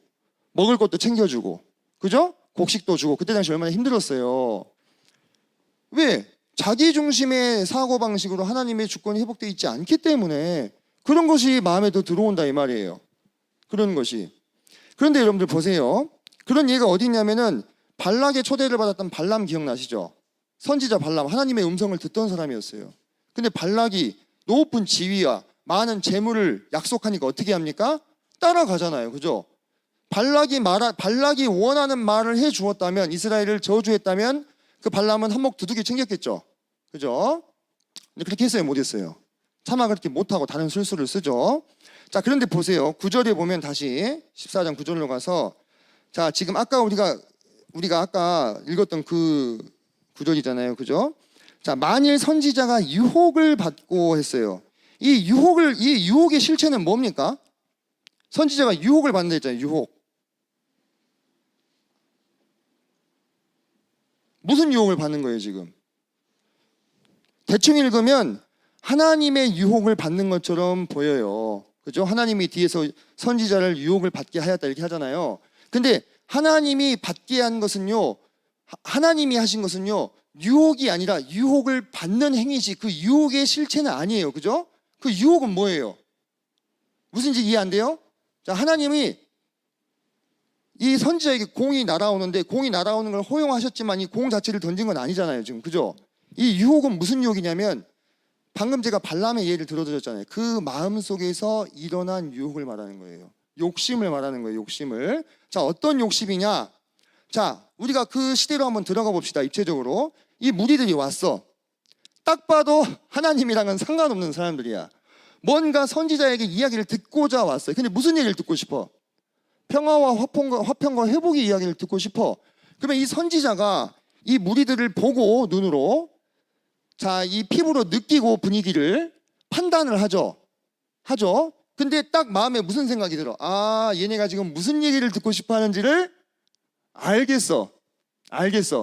먹을 것도 챙겨주고 그죠? 곡식도 주고. 그때 당시 얼마나 힘들었어요. 왜? 자기 중심의 사고방식으로 하나님의 주권이 회복되어 있지 않기 때문에 그런 것이 마음에 더 들어온다 이 말이에요. 그런 것이. 그런데 여러분들 보세요. 그런 예가 어디 있냐면은 발락의 초대를 받았던 발람 기억나시죠? 선지자 발람, 하나님의 음성을 듣던 사람이었어요. 근데 발락이 높은 지위와 많은 재물을 약속하니까 어떻게 합니까? 따라가잖아요. 그죠? 발락이 원하는 말을 해 주었다면, 이스라엘을 저주했다면 그 발람은 한몫 두둑이 챙겼겠죠. 그죠? 근데 그렇게 했어요? 못했어요? 차마 그렇게 못하고 다른 술수를 쓰죠. 자, 그런데 보세요. 9절에 보면 다시 14장 9절로 가서, 자, 지금 아까 우리가 아까 읽었던 그 구절이잖아요. 그죠? 자, 만일 선지자가 유혹을 받고 했어요. 이 유혹의 실체는 뭡니까? 선지자가 유혹을 받는다 했잖아요. 유혹. 무슨 유혹을 받는 거예요, 지금? 대충 읽으면 하나님의 유혹을 받는 것처럼 보여요. 그죠? 하나님이 뒤에서 선지자를 유혹을 받게 하였다 이렇게 하잖아요. 근데 하나님이 받게 한 것은요, 하나님이 하신 것은요, 유혹이 아니라 유혹을 받는 행위지 그 유혹의 실체는 아니에요. 그죠? 그 유혹은 뭐예요? 무슨지 이해 안 돼요? 자, 하나님이 이 선지자에게 공이 날아오는데 공이 날아오는 걸 허용하셨지만 이 공 자체를 던진 건 아니잖아요. 지금 그죠? 이 유혹은 무슨 유혹이냐면 방금 제가 발람의 예를 들어드렸잖아요. 그 마음속에서 일어난 유혹을 말하는 거예요. 욕심을 말하는 거예요. 욕심을. 자, 어떤 욕심이냐? 자, 우리가 그 시대로 한번 들어가 봅시다. 입체적으로. 이 무리들이 왔어. 딱 봐도 하나님이랑은 상관없는 사람들이야. 뭔가 선지자에게 이야기를 듣고자 왔어요. 근데 무슨 얘기를 듣고 싶어? 평화와 화평과 회복의 이야기를 듣고 싶어. 그러면 이 선지자가 이 무리들을 보고 눈으로 자, 이 피부로 느끼고 분위기를 판단을 하죠. 근데 딱 마음에 무슨 생각이 들어? 아, 얘네가 지금 무슨 얘기를 듣고 싶어 하는지를 알겠어.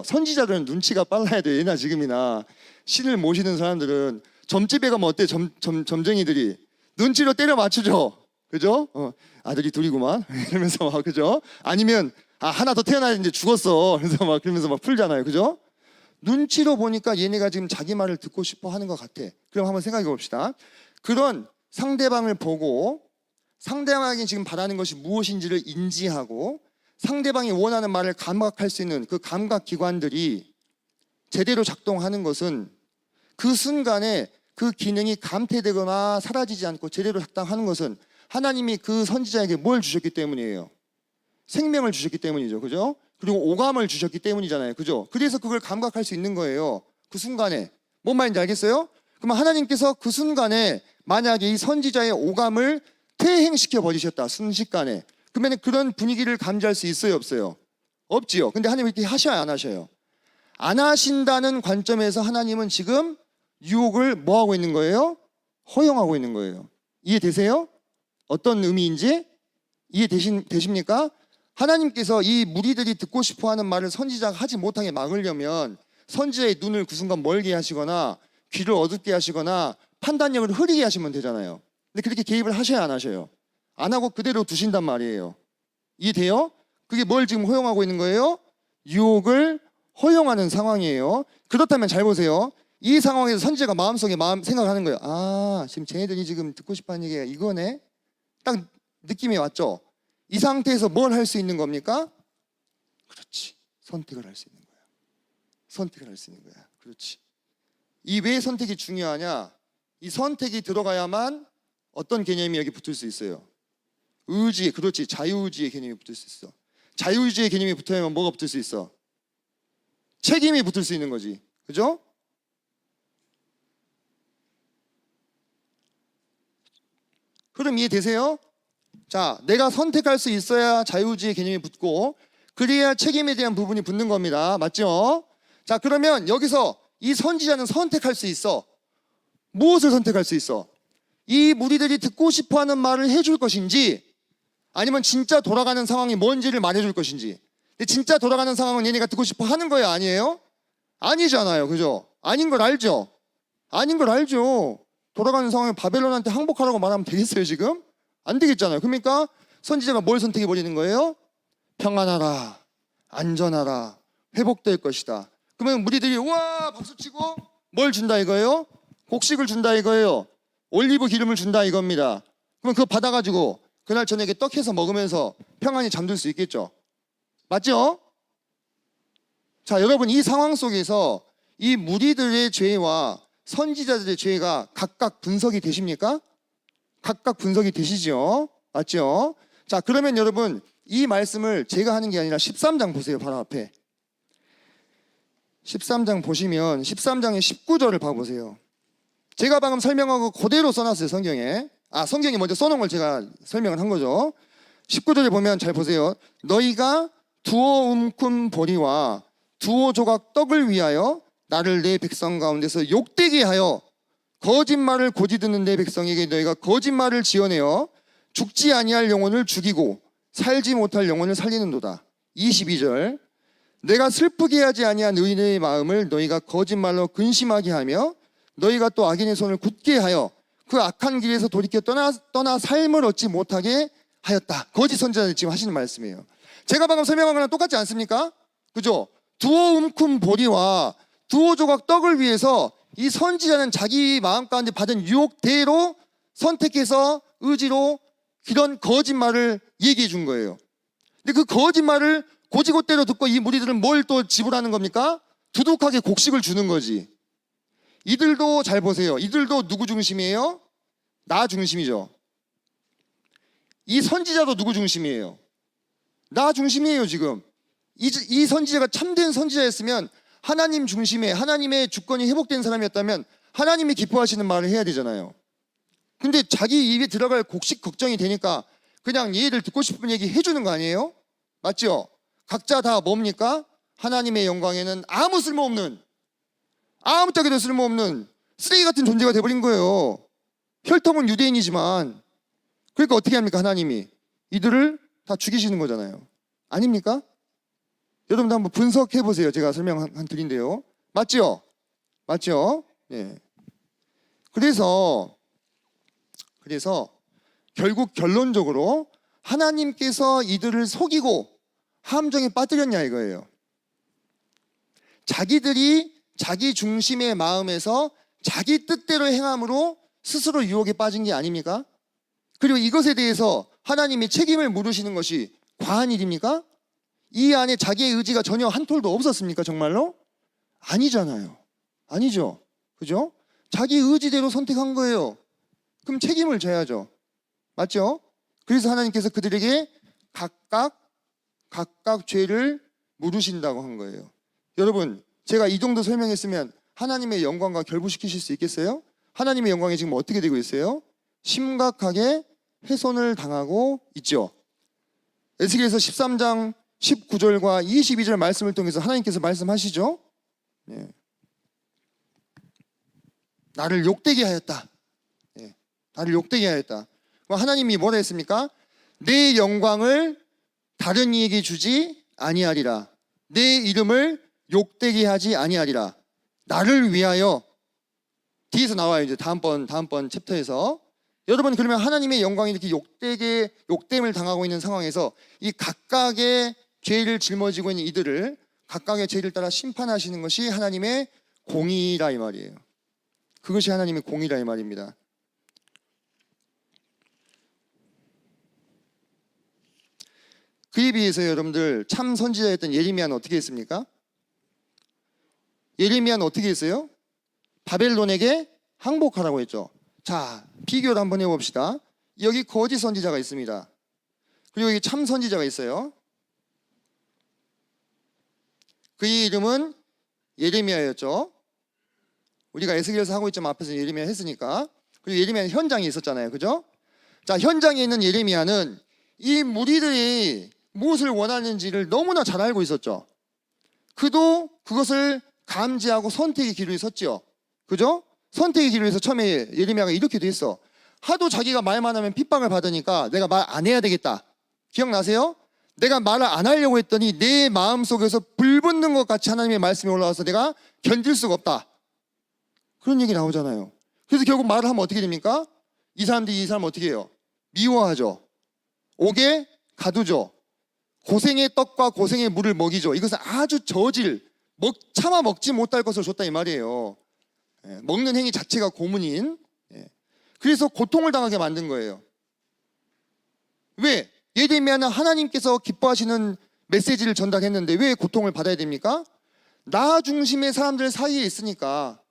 선지자들은 눈치가 빨라야 돼. 예나 지금이나 신을 모시는 사람들은 점집에 가면 어때? 점쟁이들이 눈치로 때려 맞추죠. 그죠? 아들이 둘이구만 이러면서 막, 그죠? 아니면 하나 더 태어나야 되는데 죽었어. 그래서 막 그러면서 막 풀잖아요. 그죠? 눈치로 보니까 얘네가 지금 자기 말을 듣고 싶어 하는 것 같아. 그럼 한번 생각해 봅시다. 그런 상대방을 보고 상대방이 지금 바라는 것이 무엇인지를 인지하고 상대방이 원하는 말을 감각할 수 있는 그 감각 기관들이 제대로 작동하는 것은 그 순간에 그 기능이 감퇴되거나 사라지지 않고 제대로 작동하는 것은 하나님이 그 선지자에게 뭘 주셨기 때문이에요. 생명을 주셨기 때문이죠. 그죠? 그리고 오감을 주셨기 때문이잖아요. 그죠? 그래서 그걸 감각할 수 있는 거예요. 그 순간에. 뭔 말인지 알겠어요? 그러면 하나님께서 그 순간에 만약에 이 선지자의 오감을 퇴행시켜 버리셨다. 순식간에. 그러면 그런 분위기를 감지할 수 있어요? 없어요? 없지요. 근데 하나님 이렇게 하셔야 안 하셔요? 안 하신다는 관점에서 하나님은 지금 유혹을 뭐 하고 있는 거예요? 허용하고 있는 거예요. 이해되세요? 어떤 의미인지 이해되십니까? 하나님께서 이 무리들이 듣고 싶어하는 말을 선지자가 하지 못하게 막으려면 선지자의 눈을 그 순간 멀게 하시거나 귀를 어둡게 하시거나 판단력을 흐리게 하시면 되잖아요. 근데 그렇게 개입을 하셔야 안 하셔요? 안 하고 그대로 두신단 말이에요. 이해돼요? 그게 뭘 지금 허용하고 있는 거예요? 유혹을 허용하는 상황이에요. 그렇다면 잘 보세요. 이 상황에서 선지자가 마음속에 생각하는 거예요. 아, 지금 쟤네들이 지금 듣고 싶어하는 얘기가 이거네. 딱 느낌이 왔죠? 이 상태에서 뭘 할 수 있는 겁니까? 그렇지. 선택을 할 수 있는 거야. 선택을 할 수 있는 거야. 그렇지. 이 왜 선택이 중요하냐? 이 선택이 들어가야만 어떤 개념이 여기 붙을 수 있어요? 의지, 그렇지. 자유의지의 개념이 붙을 수 있어. 자유의지의 개념이 붙어야만 뭐가 붙을 수 있어? 책임이 붙을 수 있는 거지. 그죠? 흐름 이해되세요? 자, 내가 선택할 수 있어야 자유의지의 개념이 붙고 그래야 책임에 대한 부분이 붙는 겁니다. 맞죠? 자, 그러면 여기서 이 선지자는 선택할 수 있어. 무엇을 선택할 수 있어? 이 무리들이 듣고 싶어하는 말을 해줄 것인지 아니면 진짜 돌아가는 상황이 뭔지를 말해줄 것인지. 근데 진짜 돌아가는 상황은 얘네가 듣고 싶어 하는 거예요? 아니에요? 아니잖아요. 그죠? 아닌 걸 알죠? 아닌 걸 알죠. 돌아가는 상황에 바벨론한테 항복하라고 말하면 되겠어요 지금? 안 되겠잖아요. 그러니까 선지자가 뭘 선택해 버리는 거예요? 평안하라, 안전하라, 회복될 것이다. 그러면 무리들이 우와 박수치고 뭘 준다 이거예요? 곡식을 준다 이거예요. 올리브 기름을 준다 이겁니다. 그럼 그거 받아가지고 그날 저녁에 떡 해서 먹으면서 평안히 잠들 수 있겠죠? 맞죠? 자, 여러분 이 상황 속에서 이 무리들의 죄와 선지자들의 죄가 각각 분석이 되십니까? 각각 분석이 되시죠? 맞죠? 자, 그러면 여러분 이 말씀을 제가 하는 게 아니라 13장 보세요. 바로 앞에 13장 보시면 13장의 19절을 봐보세요. 제가 방금 설명하고 그대로 써놨어요. 성경에. 성경이 먼저 써놓은 걸 제가 설명을 한 거죠. 19절에 보면 잘 보세요. 너희가 두어 움큼 보리와 두어 조각 떡을 위하여 나를 내 백성 가운데서 욕되게 하여 거짓말을 고지듣는 내 백성에게 너희가 거짓말을 지어내어 죽지 아니할 영혼을 죽이고 살지 못할 영혼을 살리는도다. 22절 내가 슬프게 하지 아니한 의인의 마음을 너희가 거짓말로 근심하게 하며 너희가 또 악인의 손을 굳게 하여 그 악한 길에서 돌이켜 떠나 삶을 얻지 못하게 하였다. 거짓 선지자들이 지금 하시는 말씀이에요. 제가 방금 설명한 거랑 똑같지 않습니까? 그죠? 두어 움큼 보리와 두어 조각 떡을 위해서 이 선지자는 자기 마음 가운데 받은 유혹대로 선택해서 의지로 이런 거짓말을 얘기해 준 거예요. 근데 그 거짓말을 고지고대로 듣고 이 무리들은 뭘 또 지불하는 겁니까? 두둑하게 곡식을 주는 거지. 이들도 잘 보세요. 이들도 누구 중심이에요? 나 중심이죠. 이 선지자도 누구 중심이에요? 나 중심이에요. 지금 이 선지자가 참된 선지자였으면 하나님 중심에 하나님의 주권이 회복된 사람이었다면 하나님이 기뻐하시는 말을 해야 되잖아요. 근데 자기 입에 들어갈 곡식 걱정이 되니까 그냥 얘들 듣고 싶은 얘기 해주는 거 아니에요? 맞죠? 각자 다 뭡니까? 하나님의 영광에는 아무 쓸모없는, 아무짝에도 쓸모없는 쓰레기 같은 존재가 돼버린 거예요. 혈통은 유대인이지만. 그러니까 어떻게 합니까? 하나님이 이들을 다 죽이시는 거잖아요. 아닙니까? 여러분도 한번 분석해 보세요. 제가 설명 드린데요. 맞죠? 맞죠? 예. 그래서 결국 결론적으로 하나님께서 이들을 속이고 함정에 빠뜨렸냐 이거예요. 자기들이 자기 중심의 마음에서 자기 뜻대로 행함으로 스스로 유혹에 빠진 게 아닙니까? 그리고 이것에 대해서 하나님이 책임을 물으시는 것이 과한 일입니까? 이 안에 자기의 의지가 전혀 한 톨도 없었습니까? 정말로? 아니잖아요. 아니죠. 그죠? 자기 의지대로 선택한 거예요. 그럼 책임을 져야죠. 맞죠? 그래서 하나님께서 그들에게 각각 죄를 물으신다고 한 거예요. 여러분, 제가 이 정도 설명했으면 하나님의 영광과 결부시키실 수 있겠어요? 하나님의 영광이 지금 어떻게 되고 있어요? 심각하게 훼손을 당하고 있죠. 에스겔서 13장 19절과 22절 말씀을 통해서 하나님께서 말씀하시죠. 네. 나를 욕되게 하였다. 네. 나를 욕되게 하였다. 하나님이 뭐라 했습니까? 내 영광을 다른 이에게 주지 아니하리라. 내 이름을 욕되게 하지 아니하리라. 나를 위하여. 뒤에서 나와요. 이제 다음번 챕터에서. 여러분, 그러면 하나님의 영광이 이렇게 욕됨을 당하고 있는 상황에서 이 각각의 죄를 짊어지고 있는 이들을 각각의 죄를 따라 심판하시는 것이 하나님의 공의라 이 말이에요. 그것이 하나님의 공의라 이 말입니다. 그에 비해서 여러분들 참 선지자였던 예레미야는 어떻게 했습니까? 예레미야는 어떻게 했어요? 바벨론에게 항복하라고 했죠. 자, 비교를 한번 해봅시다. 여기 거짓 선지자가 있습니다. 그리고 여기 참 선지자가 있어요. 그의 이름은 예레미야였죠. 우리가 에스겔서 하고 있지만 앞에서 예레미야 했으니까. 그리고 예레미야는 현장에 있었잖아요. 그죠? 자, 현장에 있는 예레미야는 이 무리들이 무엇을 원하는지를 너무나 잘 알고 있었죠. 그도 그것을 감지하고 선택의 길을 섰죠. 그죠? 선택의 길을 해서 처음에 예레미야가 이렇게도 했어. 하도 자기가 말만 하면 핍박을 받으니까 내가 말 안 해야 되겠다. 기억나세요? 내가 말을 안 하려고 했더니 내 마음속에서 불 붙는 것 같이 하나님의 말씀이 올라와서 내가 견딜 수가 없다. 그런 얘기 나오잖아요. 그래서 결국 말을 하면 어떻게 됩니까? 이 사람들이 이 사람 어떻게 해요? 미워하죠. 옥에 가두죠. 고생의 떡과 고생의 물을 먹이죠. 이것은 아주 차마 먹지 못할 것을 줬다 이 말이에요. 먹는 행위 자체가 고문인. 그래서 고통을 당하게 만든 거예요. 왜? 예레미야는 하나님께서 기뻐하시는 메시지를 전달했는데 왜 고통을 받아야 됩니까? 나 중심의 사람들 사이에 있으니까,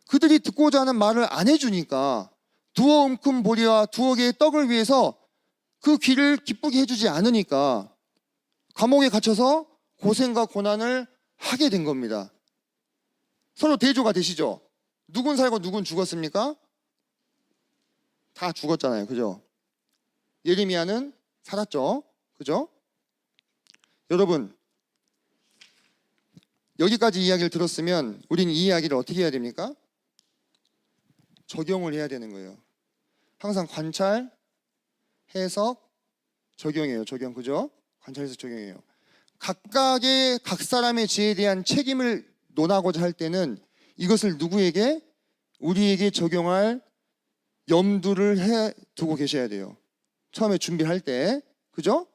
그들이 듣고자 하는 말을 안 해주니까, 두어 움큼 보리와 두어 개의 떡을 위해서 그 귀를 기쁘게 해주지 않으니까 감옥에 갇혀서 고생과 고난을 하게 된 겁니다. 서로 대조가 되시죠? 누군 살고 누군 죽었습니까? 다 죽었잖아요. 그죠? 예레미야는 살았죠. 그죠? 여러분, 여기까지 이야기를 들었으면 우린 이 이야기를 어떻게 해야 됩니까? 적용을 해야 되는 거예요. 항상 관찰, 해석, 적용이에요. 적용. 그죠? 관찰, 해석, 적용이에요. 각 사람의 죄에 대한 책임을 논하고자 할 때는 이것을 누구에게? 우리에게 적용할 염두를 해 두고 계셔야 돼요. 처음에 준비할 때. 그죠?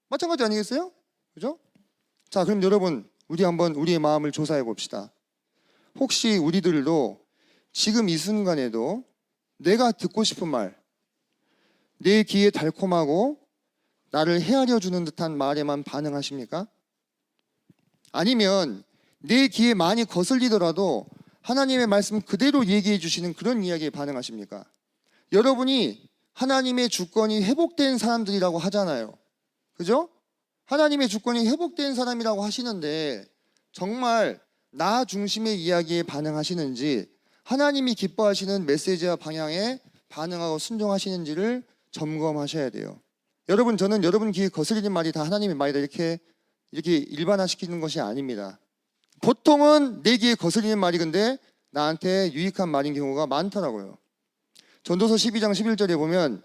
마찬가지 아니겠어요? 그죠? 자, 그럼 여러분, 우리 한번 우리의 마음을 조사해 봅시다. 혹시 우리들도 지금 이 순간에도 내가 듣고 싶은 말, 내 귀에 달콤하고 나를 헤아려 주는 듯한 말에만 반응하십니까? 아니면 내 귀에 많이 거슬리더라도 하나님의 말씀 그대로 얘기해 주시는 그런 이야기에 반응하십니까? 여러분이 하나님의 주권이 회복된 사람들이라고 하잖아요. 그죠? 하나님의 주권이 회복된 사람이라고 하시는데 정말 나 중심의 이야기에 반응하시는지 하나님이 기뻐하시는 메시지와 방향에 반응하고 순종하시는지를 점검하셔야 돼요. 여러분, 저는 여러분 귀에 거슬리는 말이 다 하나님의 말이다 이렇게 일반화시키는 것이 아닙니다. 보통은 내 귀에 거슬리는 말이 근데 나한테 유익한 말인 경우가 많더라고요. 전도서 12장 11절에 보면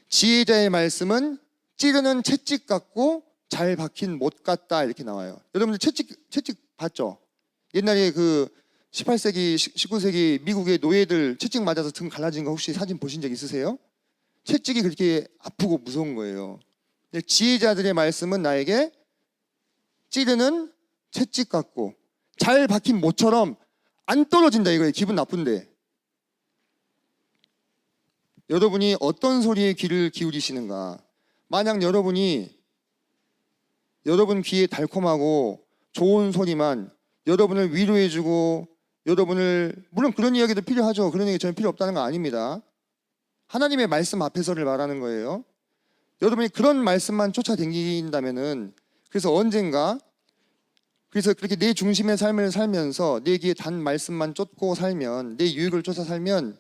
지혜자의 말씀은 찌르는 채찍 같고 잘 박힌 못 같다 이렇게 나와요. 여러분들 채찍 봤죠? 옛날에 그 18세기, 19세기 미국의 노예들 채찍 맞아서 등 갈라진 거 혹시 사진 보신 적 있으세요? 채찍이 그렇게 아프고 무서운 거예요. 지혜자들의 말씀은 나에게 찌르는 채찍 같고 잘 박힌 못처럼 안 떨어진다 이거예요. 기분 나쁜데. 여러분이 어떤 소리에 귀를 기울이시는가? 만약 여러분이 여러분 귀에 달콤하고 좋은 소리만 여러분을 위로해주고 여러분을 물론 그런 이야기도 필요하죠. 그런 얘기 저는 필요 없다는 거 아닙니다. 하나님의 말씀 앞에서를 말하는 거예요. 여러분이 그런 말씀만 쫓아다닌다면은 그래서 언젠가 그래서 그렇게 내 중심의 삶을 살면서 내 귀에 단 말씀만 쫓고 살면 내 유익을 쫓아 살면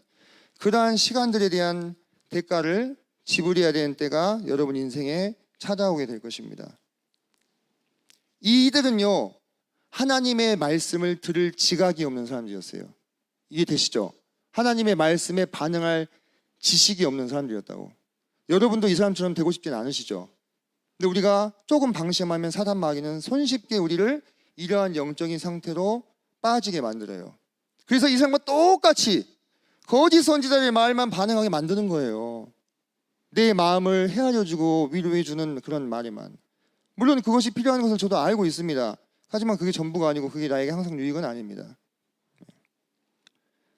그러한 시간들에 대한 대가를 지불해야 되는 때가 여러분 인생에 찾아오게 될 것입니다. 이들은요 하나님의 말씀을 들을 지각이 없는 사람들이었어요. 이해되시죠? 하나님의 말씀에 반응할 지식이 없는 사람들이었다고. 여러분도 이 사람처럼 되고 싶지는 않으시죠? 근데 우리가 조금 방심하면 사단 마귀는 손쉽게 우리를 이러한 영적인 상태로 빠지게 만들어요. 그래서 이 사람과 똑같이 거짓 선지자의 말만 반응하게 만드는 거예요. 내 마음을 헤아려주고 위로해주는 그런 말에만. 물론 그것이 필요한 것을 저도 알고 있습니다. 하지만 그게 전부가 아니고 그게 나에게 항상 유익은 아닙니다.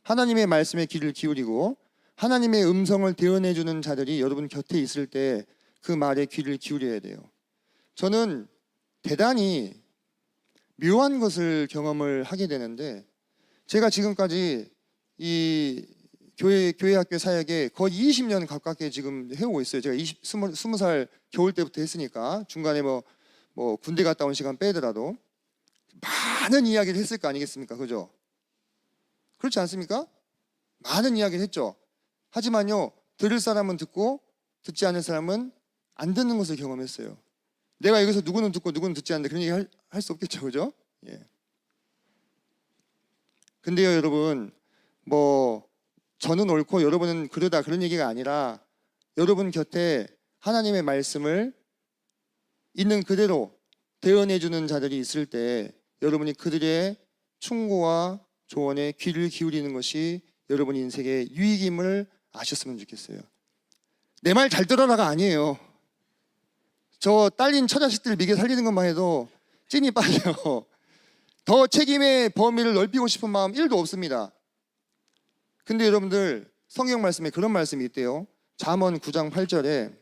하나님의 말씀에 귀를 기울이고 하나님의 음성을 대언해주는 자들이 여러분 곁에 있을 때 그 말에 귀를 기울여야 돼요. 저는 대단히 묘한 것을 경험을 하게 되는데 제가 지금까지 이 교회 학교 사역에 거의 20년 가깝게 지금 해오고 있어요. 제가 20살 겨울 때부터 했으니까 중간에 뭐 군대 갔다 온 시간 빼더라도 많은 이야기를 했을 거 아니겠습니까? 그죠? 그렇지 않습니까? 많은 이야기를 했죠. 하지만요 들을 사람은 듣고 듣지 않을 사람은 안 듣는 것을 경험했어요. 내가 여기서 누구는 듣고 누구는 듣지 않는데 그런 얘기 할 수 없겠죠. 그죠? 예. 근데요 여러분 저는 옳고 여러분은 그러다 그런 얘기가 아니라 여러분 곁에 하나님의 말씀을 있는 그대로 대언해주는 자들이 있을 때 여러분이 그들의 충고와 조언에 귀를 기울이는 것이 여러분 인생의 유익임을 아셨으면 좋겠어요. 내 말 잘 들어라가 아니에요. 저 딸린 처자식들 미개 살리는 것만 해도 찐이 빠져요. 더 책임의 범위를 넓히고 싶은 마음 1도 없습니다. 근데 여러분들 성경 말씀에 그런 말씀이 있대요. 잠언 9장 8절에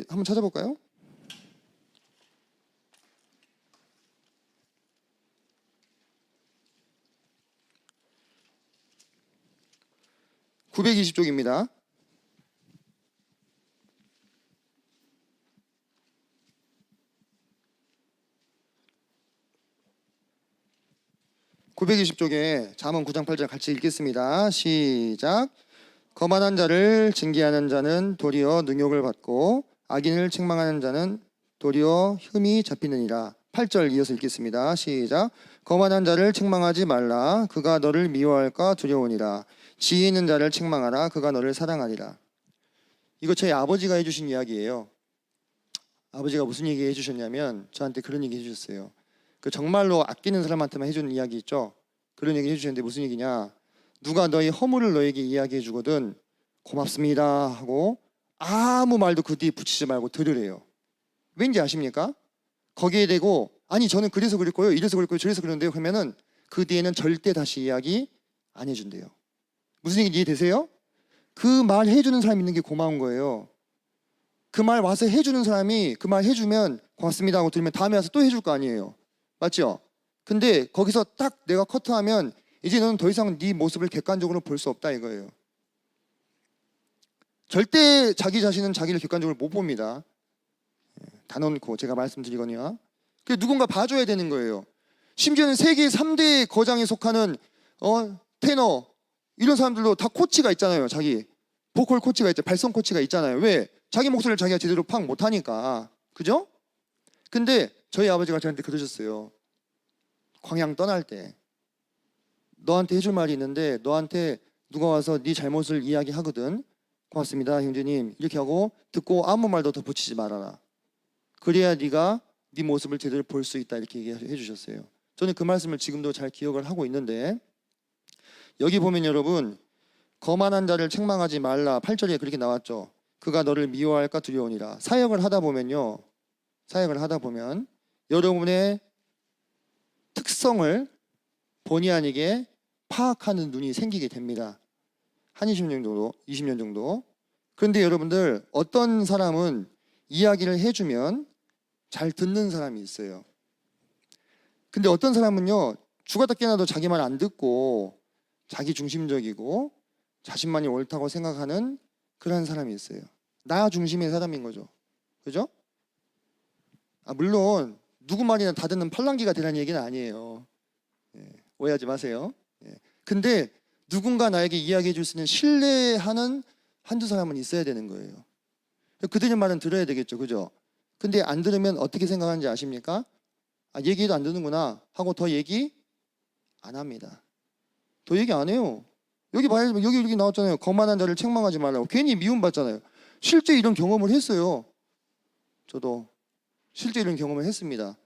한번 찾아볼까요? (920쪽입니다) 920쪽에 잠언 9장 8절 같이 읽겠습니다. 시작. 거만한 자를 징계하는 자는 도리어 능욕을 받고 악인을 책망하는 자는 도리어 흠이 잡히느니라. 8절 이어서 읽겠습니다. 시작. 거만한 자를 책망하지 말라. 그가 너를 미워할까 두려우니라. 지혜 있는 자를 책망하라. 그가 너를 사랑하리라. 이거 저희 아버지가 해주신 이야기예요. 아버지가 무슨 얘기 해주셨냐면 저한테 그런 얘기 해주셨어요. 그 정말로 아끼는 사람한테만 해주는 이야기 있죠. 그런 얘기 해주셨는데 무슨 얘기냐. 누가 너의 허물을 너에게 이야기해 주거든 고맙습니다 하고 아무 말도 그 뒤에 붙이지 말고 들으래요. 왠지 아십니까? 거기에 대고 아니 저는 그래서 그랬고요, 이래서 그랬고요, 저래서 그랬는데요 그러면은 그 뒤에는 절대 다시 이야기 안 해준대요. 무슨 얘기인지 이해되세요? 그 말 해주는 사람이 있는 게 고마운 거예요. 그 말 와서 해주는 사람이 그 말 해주면 고맙습니다 하고 들으면 다음에 와서 또 해줄 거 아니에요. 맞죠? 근데 거기서 딱 내가 커트하면 이제 너는 더 이상 네 모습을 객관적으로 볼 수 없다 이거예요. 절대 자기 자신은 자기를 객관적으로 못 봅니다. 단언코 제가 말씀드리거든요. 그 누군가 봐줘야 되는 거예요. 심지어는 세계 3대 거장에 속하는 테너 이런 사람들도 다 코치가 있잖아요. 자기 보컬 코치가 있죠. 발성 코치가 있잖아요. 왜? 자기 목소리를 자기가 제대로 파악 못하니까. 그죠? 근데 저희 아버지가 저한테 그러셨어요. 광양 떠날 때 너한테 해줄 말이 있는데 너한테 누가 와서 네 잘못을 이야기하거든. 고맙습니다 형제님 이렇게 하고 듣고 아무 말도 더 붙이지 말아라. 그래야 네가 네 모습을 제대로 볼 수 있다 이렇게 얘기해 주셨어요. 저는 그 말씀을 지금도 잘 기억을 하고 있는데 여기 보면 여러분 거만한 자를 책망하지 말라 8절에 그렇게 나왔죠. 그가 너를 미워할까 두려우니라. 사역을 하다 보면요, 사역을 하다 보면 여러분의 특성을 본의 아니게 파악하는 눈이 생기게 됩니다. 한 20년 정도, 20년 정도. 그런데 여러분들 어떤 사람은 이야기를 해주면 잘 듣는 사람이 있어요. 근데 어떤 사람은요 죽었다 깨어나도 자기 말 안 듣고 자기 중심적이고 자신만이 옳다고 생각하는 그런 사람이 있어요. 나 중심의 사람인 거죠. 그죠? 물론 누구 말이나 다 듣는 팔랑귀가 되라는 얘기는 아니에요. 오해하지 마세요. 근데 누군가 나에게 이야기해 줄 수 있는 신뢰하는 한두 사람은 있어야 되는 거예요. 그들의 말은 들어야 되겠죠. 그죠? 근데 안 들으면 어떻게 생각하는지 아십니까? 얘기해도 안 듣는구나 하고 더 얘기 안 합니다. 더 얘기 안 해요. 여기 봐야 여기 나왔잖아요. 거만한 자를 책망하지 말라고. 괜히 미움받잖아요. 실제 이런 경험을 했어요. 저도 실제 이런 경험을 했습니다.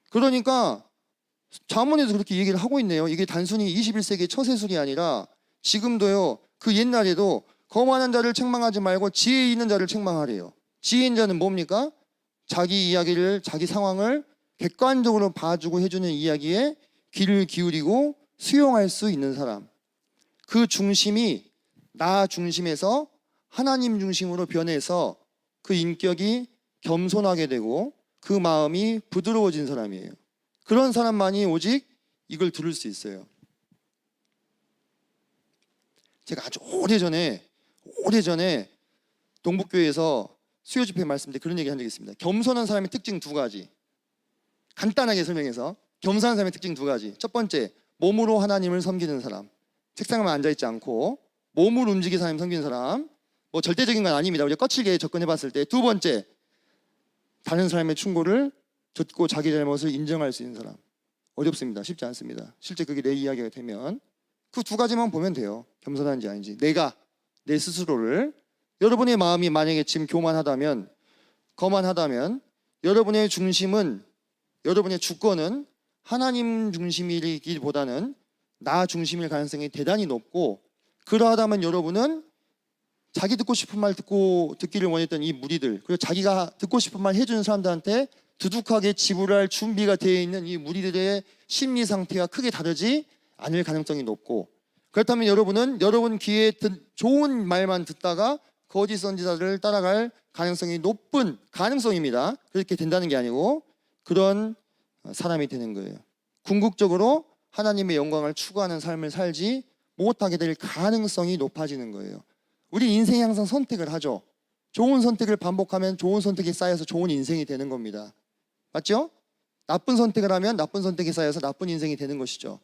그러니까 잠언에도 그렇게 얘기를 하고 있네요. 이게 단순히 21세기의 처세술이 아니라 지금도요. 그 옛날에도 거만한 자를 책망하지 말고 지혜 있는 자를 책망하래요. 지혜 있는 자는 뭡니까? 자기 이야기를, 자기 상황을 객관적으로 봐주고 해주는 이야기에 귀를 기울이고 수용할 수 있는 사람. 그 중심이 나 중심에서 하나님 중심으로 변해서 그 인격이 겸손하게 되고 그 마음이 부드러워진 사람이에요. 그런 사람만이 오직 이걸 들을 수 있어요. 제가 아주 오래전에 동북교회에서 수요 집회 말씀 때 그런 얘기 한 적이 있습니다. 겸손한 사람의 특징 두 가지. 간단하게 설명해서 겸손한 사람의 특징 두 가지. 첫 번째, 몸으로 하나님을 섬기는 사람. 책상에만 앉아있지 않고 몸을 움직이는 사람 섬기는 사람. 뭐 절대적인 건 아닙니다. 우리가 거칠게 접근해봤을 때. 두 번째, 다른 사람의 충고를 듣고 자기 잘못을 인정할 수 있는 사람. 어렵습니다. 쉽지 않습니다. 실제 그게 내 이야기가 되면 그 두 가지만 보면 돼요. 겸손한지 아닌지. 내가 내 스스로를, 여러분의 마음이 만약에 지금 교만하다면, 거만하다면 여러분의 중심은, 여러분의 주권은 하나님 중심이기보다는 나 중심일 가능성이 대단히 높고, 그러하다면 여러분은 자기 듣고 싶은 말 듣기를 원했던 이 무리들, 그리고 자기가 듣고 싶은 말 해주는 사람들한테 두둑하게 지불할 준비가 되어 있는 이 무리들의 심리 상태가 크게 다르지 않을 가능성이 높고, 그렇다면 여러분은 여러분 귀에 좋은 말만 듣다가 거짓 선지자들을 따라갈 가능성이 높은 가능성입니다. 그렇게 된다는 게 아니고 그런 사람이 되는 거예요. 궁극적으로 하나님의 영광을 추구하는 삶을 살지 못하게 될 가능성이 높아지는 거예요. 우리 인생이 항상 선택을 하죠. 좋은 선택을 반복하면 좋은 선택이 쌓여서 좋은 인생이 되는 겁니다. 맞죠? 나쁜 선택을 하면 나쁜 선택이 쌓여서 나쁜 인생이 되는 것이죠.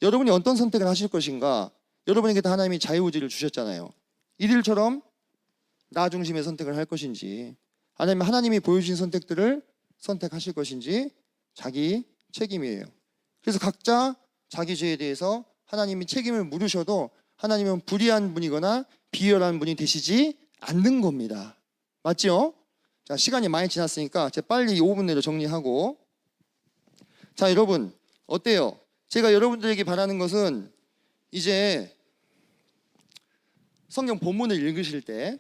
여러분이 어떤 선택을 하실 것인가? 여러분에게도 하나님이 자유의지를 주셨잖아요. 이들처럼 나 중심의 선택을 할 것인지, 아니면 하나님이 보여주신 선택들을 선택하실 것인지 자기 책임이에요. 그래서 각자 자기 죄에 대해서 하나님이 책임을 물으셔도 하나님은 불의한 분이거나 비열한 분이 되시지 않는 겁니다. 맞죠? 자, 시간이 많이 지났으니까 제가 빨리 5분 내로 정리하고, 자, 여러분 어때요? 제가 여러분들에게 바라는 것은 이제 성경 본문을 읽으실 때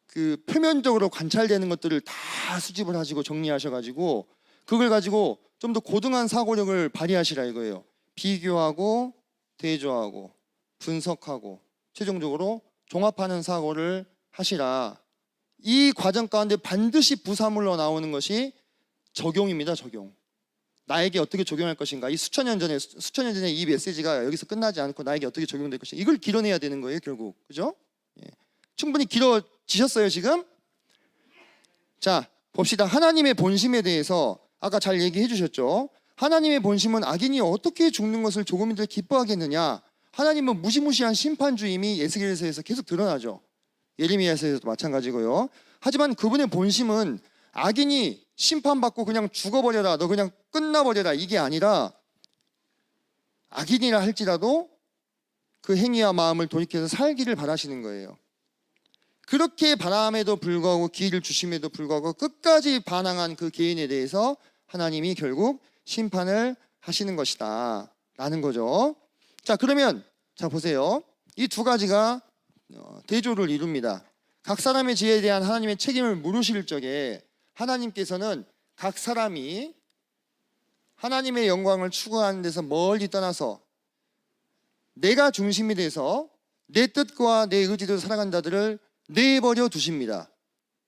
그 표면적으로 관찰되는 것들을 다 수집을 하시고 정리하셔가지고 그걸 가지고 좀 더 고등한 사고력을 발휘하시라 이거예요. 비교하고 대조하고 분석하고 최종적으로 종합하는 사고를 하시라. 이 과정 가운데 반드시 부사물로 나오는 것이 적용입니다. 적용. 나에게 어떻게 적용할 것인가. 이 수천 년 전에 이 메시지가 여기서 끝나지 않고 나에게 어떻게 적용될 것인가. 이걸 길어내야 되는 거예요, 결국. 그죠? 예. 충분히 길어지셨어요, 지금? 자, 봅시다. 하나님의 본심에 대해서 아까 잘 얘기해 주셨죠? 하나님의 본심은 악인이 어떻게 죽는 것을 조금이라도 기뻐하겠느냐. 하나님은 무시무시한 심판주임이 에스겔서에서 계속 드러나죠. 예레미야서에서도 마찬가지고요. 하지만 그분의 본심은 악인이 심판받고 그냥 죽어버려라, 너 그냥 끝나버려라, 이게 아니라 악인이라 할지라도 그 행위와 마음을 돌이켜서 살기를 바라시는 거예요. 그렇게 바람에도 불구하고 기회를 주심에도 불구하고 끝까지 반항한 그 개인에 대해서 하나님이 결국 심판을 하시는 것이다 라는 거죠. 자, 그러면 자 보세요. 이 두 가지가 대조를 이룹니다. 각 사람의 지혜에 대한 하나님의 책임을 물으실 적에 하나님께서는 각 사람이 하나님의 영광을 추구하는 데서 멀리 떠나서 내가 중심이 돼서 내 뜻과 내 의지대로 살아간 자들을 내버려 두십니다.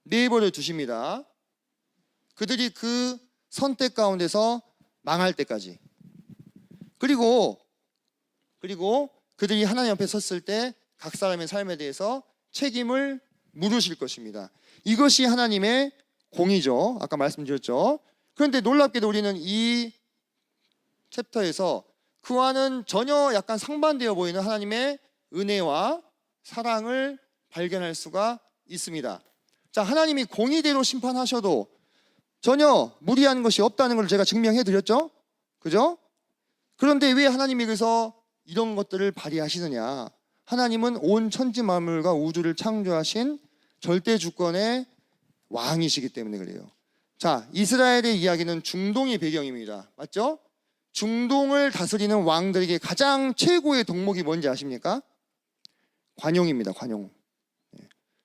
내버려 두십니다. 그들이 그 선택 가운데서 망할 때까지. 그리고 그들이 하나님 앞에 섰을 때 각 사람의 삶에 대해서 책임을 물으실 것입니다. 이것이 하나님의 공의죠. 아까 말씀드렸죠. 그런데 놀랍게도 우리는 이 챕터에서 그와는 전혀 약간 상반되어 보이는 하나님의 은혜와 사랑을 발견할 수가 있습니다. 자, 하나님이 공의대로 심판하셔도 전혀 무리한 것이 없다는 걸 제가 증명해 드렸죠. 그죠? 그런데 왜 하나님이 그래서 이런 것들을 발휘하시느냐? 하나님은 온 천지 만물과 우주를 창조하신 절대 주권의 왕이시기 때문에 그래요. 자, 이스라엘의 이야기는 중동이 배경입니다. 맞죠? 중동을 다스리는 왕들에게 가장 최고의 덕목이 뭔지 아십니까? 관용입니다. 관용.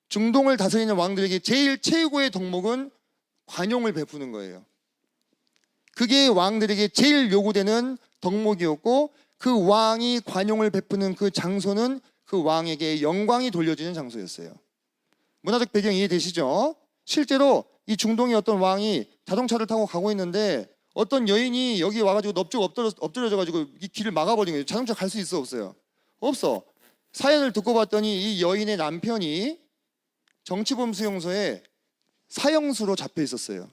중동을 다스리는 왕들에게 제일 최고의 덕목은 관용을 베푸는 거예요. 그게 왕들에게 제일 요구되는 덕목이었고, 그 왕이 관용을 베푸는 그 장소는 그 왕에게 영광이 돌려지는 장소였어요. 문화적 배경 이해되시죠? 실제로 이 중동의 어떤 왕이 자동차를 타고 가고 있는데 어떤 여인이 여기 와가지고 넙죽 엎드려져가지고 이 길을 막아버린 거예요. 자동차 갈 수 있어, 없어요? 없어. 사연을 듣고 봤더니 이 여인의 남편이 정치범 수용소에 사형수로 잡혀 있었어요.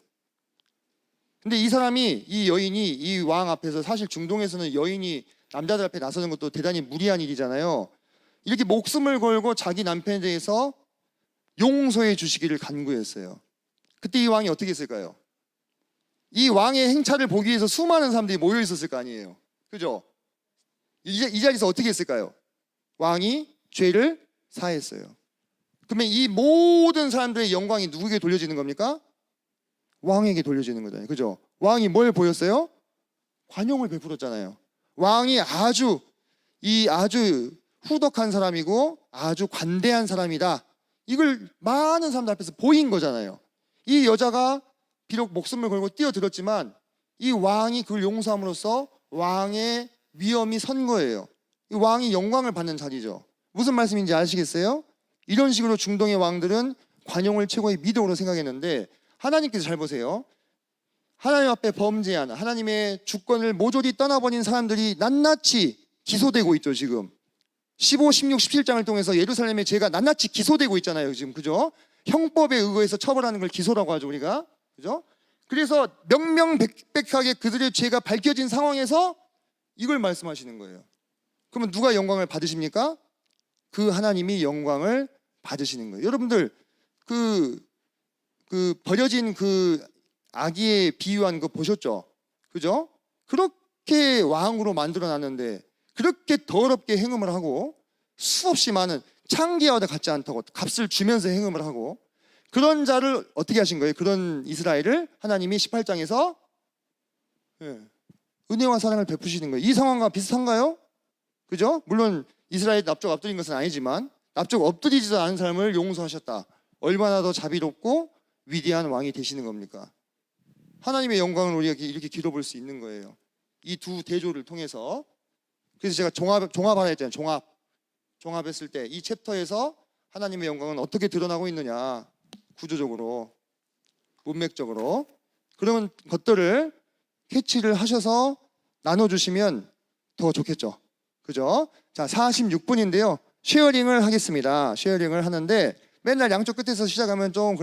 근데 이 사람이, 이 여인이 이 왕 앞에서, 사실 중동에서는 여인이 남자들 앞에 나서는 것도 대단히 무리한 일이잖아요. 이렇게 목숨을 걸고 자기 남편에 대해서 용서해 주시기를 간구했어요. 그때 이 왕이 어떻게 했을까요? 이 왕의 행차를 보기 위해서 수많은 사람들이 모여 있었을 거 아니에요. 그죠? 이 자리에서 어떻게 했을까요? 왕이 죄를 사했어요. 그러면 이 모든 사람들의 영광이 누구에게 돌려지는 겁니까? 왕에게 돌려지는 거잖아요. 그죠? 왕이 뭘 보였어요? 관용을 베풀었잖아요. 왕이 아주 후덕한 사람이고 아주 관대한 사람이다. 이걸 많은 사람들 앞에서 보인 거잖아요. 이 여자가 비록 목숨을 걸고 뛰어들었지만 이 왕이 그걸 용서함으로써 왕의 위엄이 선 거예요. 이 왕이 영광을 받는 자리죠. 무슨 말씀인지 아시겠어요? 이런 식으로 중동의 왕들은 관용을 최고의 미덕으로 생각했는데, 하나님께서 잘 보세요. 하나님 앞에 범죄한, 하나님의 주권을 모조리 떠나버린 사람들이 낱낱이 기소되고 있죠. 지금 15, 16, 17장을 통해서 예루살렘의 죄가 낱낱이 기소되고 있잖아요. 지금, 그죠? 형법에 의거해서 처벌하는 걸 기소라고 하죠, 우리가. 그죠? 그래서 명명백백하게 그들의 죄가 밝혀진 상황에서 이걸 말씀하시는 거예요. 그러면 누가 영광을 받으십니까? 그 하나님이 영광을 받으시는 거예요. 여러분들 그 버려진 그 아기에 비유한 거 보셨죠? 그죠? 그렇게 왕으로 만들어놨는데 그렇게 더럽게 행음을 하고 수없이 많은 창기와 같지 않다고 값을 주면서 행음을 하고, 그런 자를 어떻게 하신 거예요? 그런 이스라엘을 하나님이 18장에서 은혜와 사랑을 베푸시는 거예요. 이 상황과 비슷한가요? 그죠? 물론 이스라엘 납작 엎드린 것은 아니지만 납작 엎드리지도 않은 삶을 용서하셨다. 얼마나 더 자비롭고 위대한 왕이 되시는 겁니까? 하나님의 영광을 우리가 이렇게 기도볼 수 있는 거예요. 이 두 대조를 통해서. 그래서 제가 종합하라 했잖아요. 종합했을 때 이 챕터에서 하나님의 영광은 어떻게 드러나고 있느냐, 구조적으로, 문맥적으로. 그런 것들을 캐치를 하셔서 나눠주시면 더 좋겠죠. 그죠? 자, 46분인데요. 쉐어링을 하겠습니다. 쉐어링을 하는데 맨날 양쪽 끝에서 시작하면 좀 그런